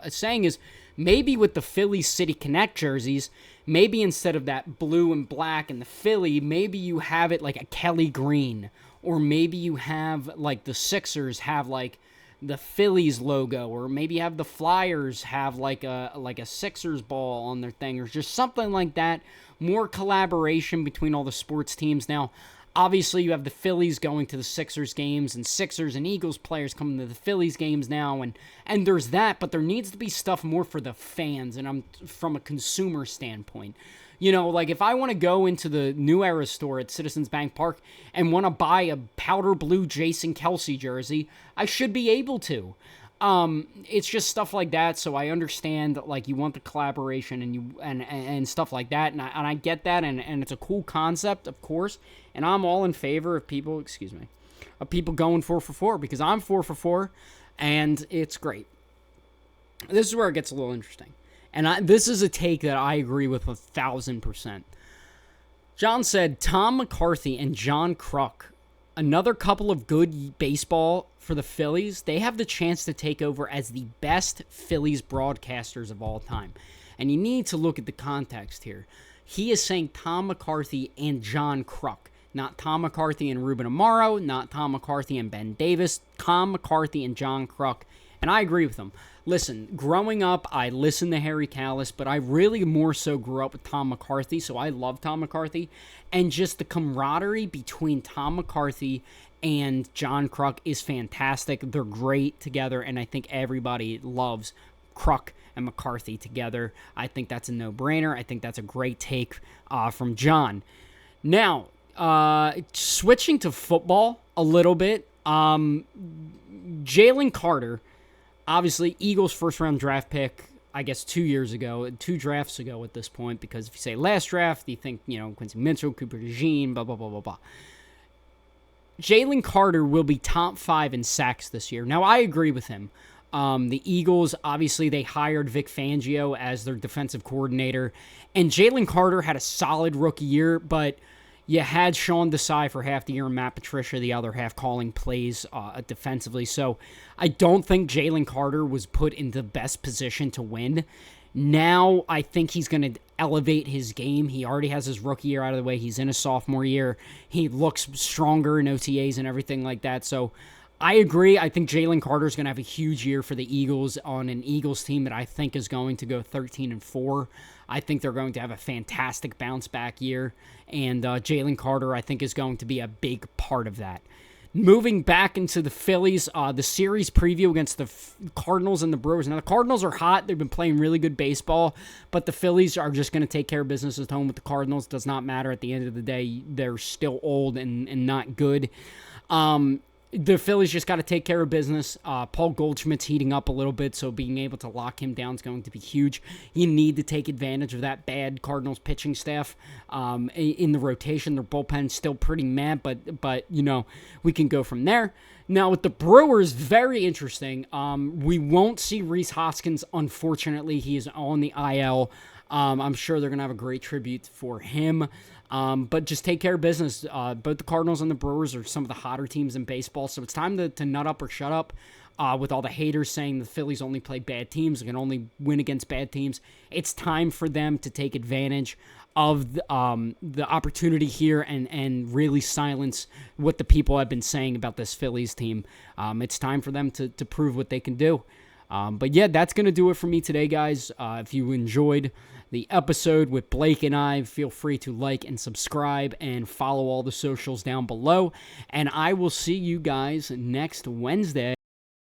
saying is maybe with the Phillies City Connect jerseys, maybe instead of that blue and black and the Philly, maybe you have it like a Kelly green, or maybe you have like the Sixers have like the Phillies logo, or maybe have the Flyers have like a Sixers ball on their thing, or just something like that. More collaboration between all the sports teams. Now, obviously, you have the Phillies going to the Sixers games, and Sixers and Eagles players coming to the Phillies games now, and there's that, but there needs to be stuff more for the fans, and I'm from a consumer standpoint. Like if I want to go into the New Era store at Citizens Bank Park and want to buy a powder blue Jason Kelce jersey, I should be able to. It's just stuff like that, so I understand that, like, you want the collaboration and stuff like that, and I get that, and it's a cool concept, of course, and I'm all in favor of people going 4 for 4, because I'm 4 for 4, and it's great. This is where it gets a little interesting, and this is a take that I agree with 1,000%. John said Tom McCarthy and John Kruk, another couple of good baseball for the Phillies, they have the chance to take over as the best Phillies broadcasters of all time. And you need to look at the context here. He is saying Tom McCarthy and John Kruk, not Tom McCarthy and Ruben Amaro, not Tom McCarthy and Ben Davis, Tom McCarthy and John Kruk. And I agree with him. Listen, growing up, I listened to Harry Callis, but I really more so grew up with Tom McCarthy, so I love Tom McCarthy. And just the camaraderie between Tom McCarthy and John Kruk is fantastic. They're great together, and I think everybody loves Kruk and McCarthy together. I think that's a no-brainer. I think that's a great take from John. Now, switching to football a little bit, Jalen Carter, obviously Eagles first-round draft pick, I guess 2 drafts ago at this point, because if you say last draft, you think, Quincy Mitchell, Cooper DeJean, blah, blah, blah, blah, blah. Jalen Carter will be top 5 in sacks this year. Now, I agree with him. The Eagles, obviously, they hired Vic Fangio as their defensive coordinator, and Jalen Carter had a solid rookie year, but you had Sean Desai for half the year and Matt Patricia the other half calling plays defensively. So I don't think Jalen Carter was put in the best position to win. Now I think he's going to elevate his game. He already has his rookie year out of the way. He's in his sophomore year. He looks stronger in OTAs and everything like that. So I agree. I think Jalen Carter is going to have a huge year for the Eagles on an Eagles team that I think is going to go 13-4. I think they're going to have a fantastic bounce-back year, and Jalen Carter, I think, is going to be a big part of that. Moving back into the Phillies, the series preview against the Cardinals and the Brewers. Now, the Cardinals are hot. They've been playing really good baseball, but the Phillies are just going to take care of business at home with the Cardinals. Does not matter. At the end of the day, they're still old and not good. The Phillies just got to take care of business. Paul Goldschmidt's heating up a little bit, so being able to lock him down is going to be huge. You need to take advantage of that bad Cardinals pitching staff in the rotation. Their bullpen's still pretty mad, but we can go from there. Now, with the Brewers, very interesting. We won't see Rhys Hoskins, unfortunately. He is on the IL. I'm sure they're going to have a great tribute for him. But just take care of business. Both the Cardinals and the Brewers are some of the hotter teams in baseball, so it's time to nut up or shut up with all the haters saying the Phillies only play bad teams, they can only win against bad teams. It's time for them to take advantage of the opportunity here and really silence what the people have been saying about this Phillies team. It's time for them to prove what they can do. But yeah, that's going to do it for me today, guys. If you enjoyed the episode with Blake and I, feel free to like and subscribe and follow all the socials down below. And I will see you guys next Wednesday.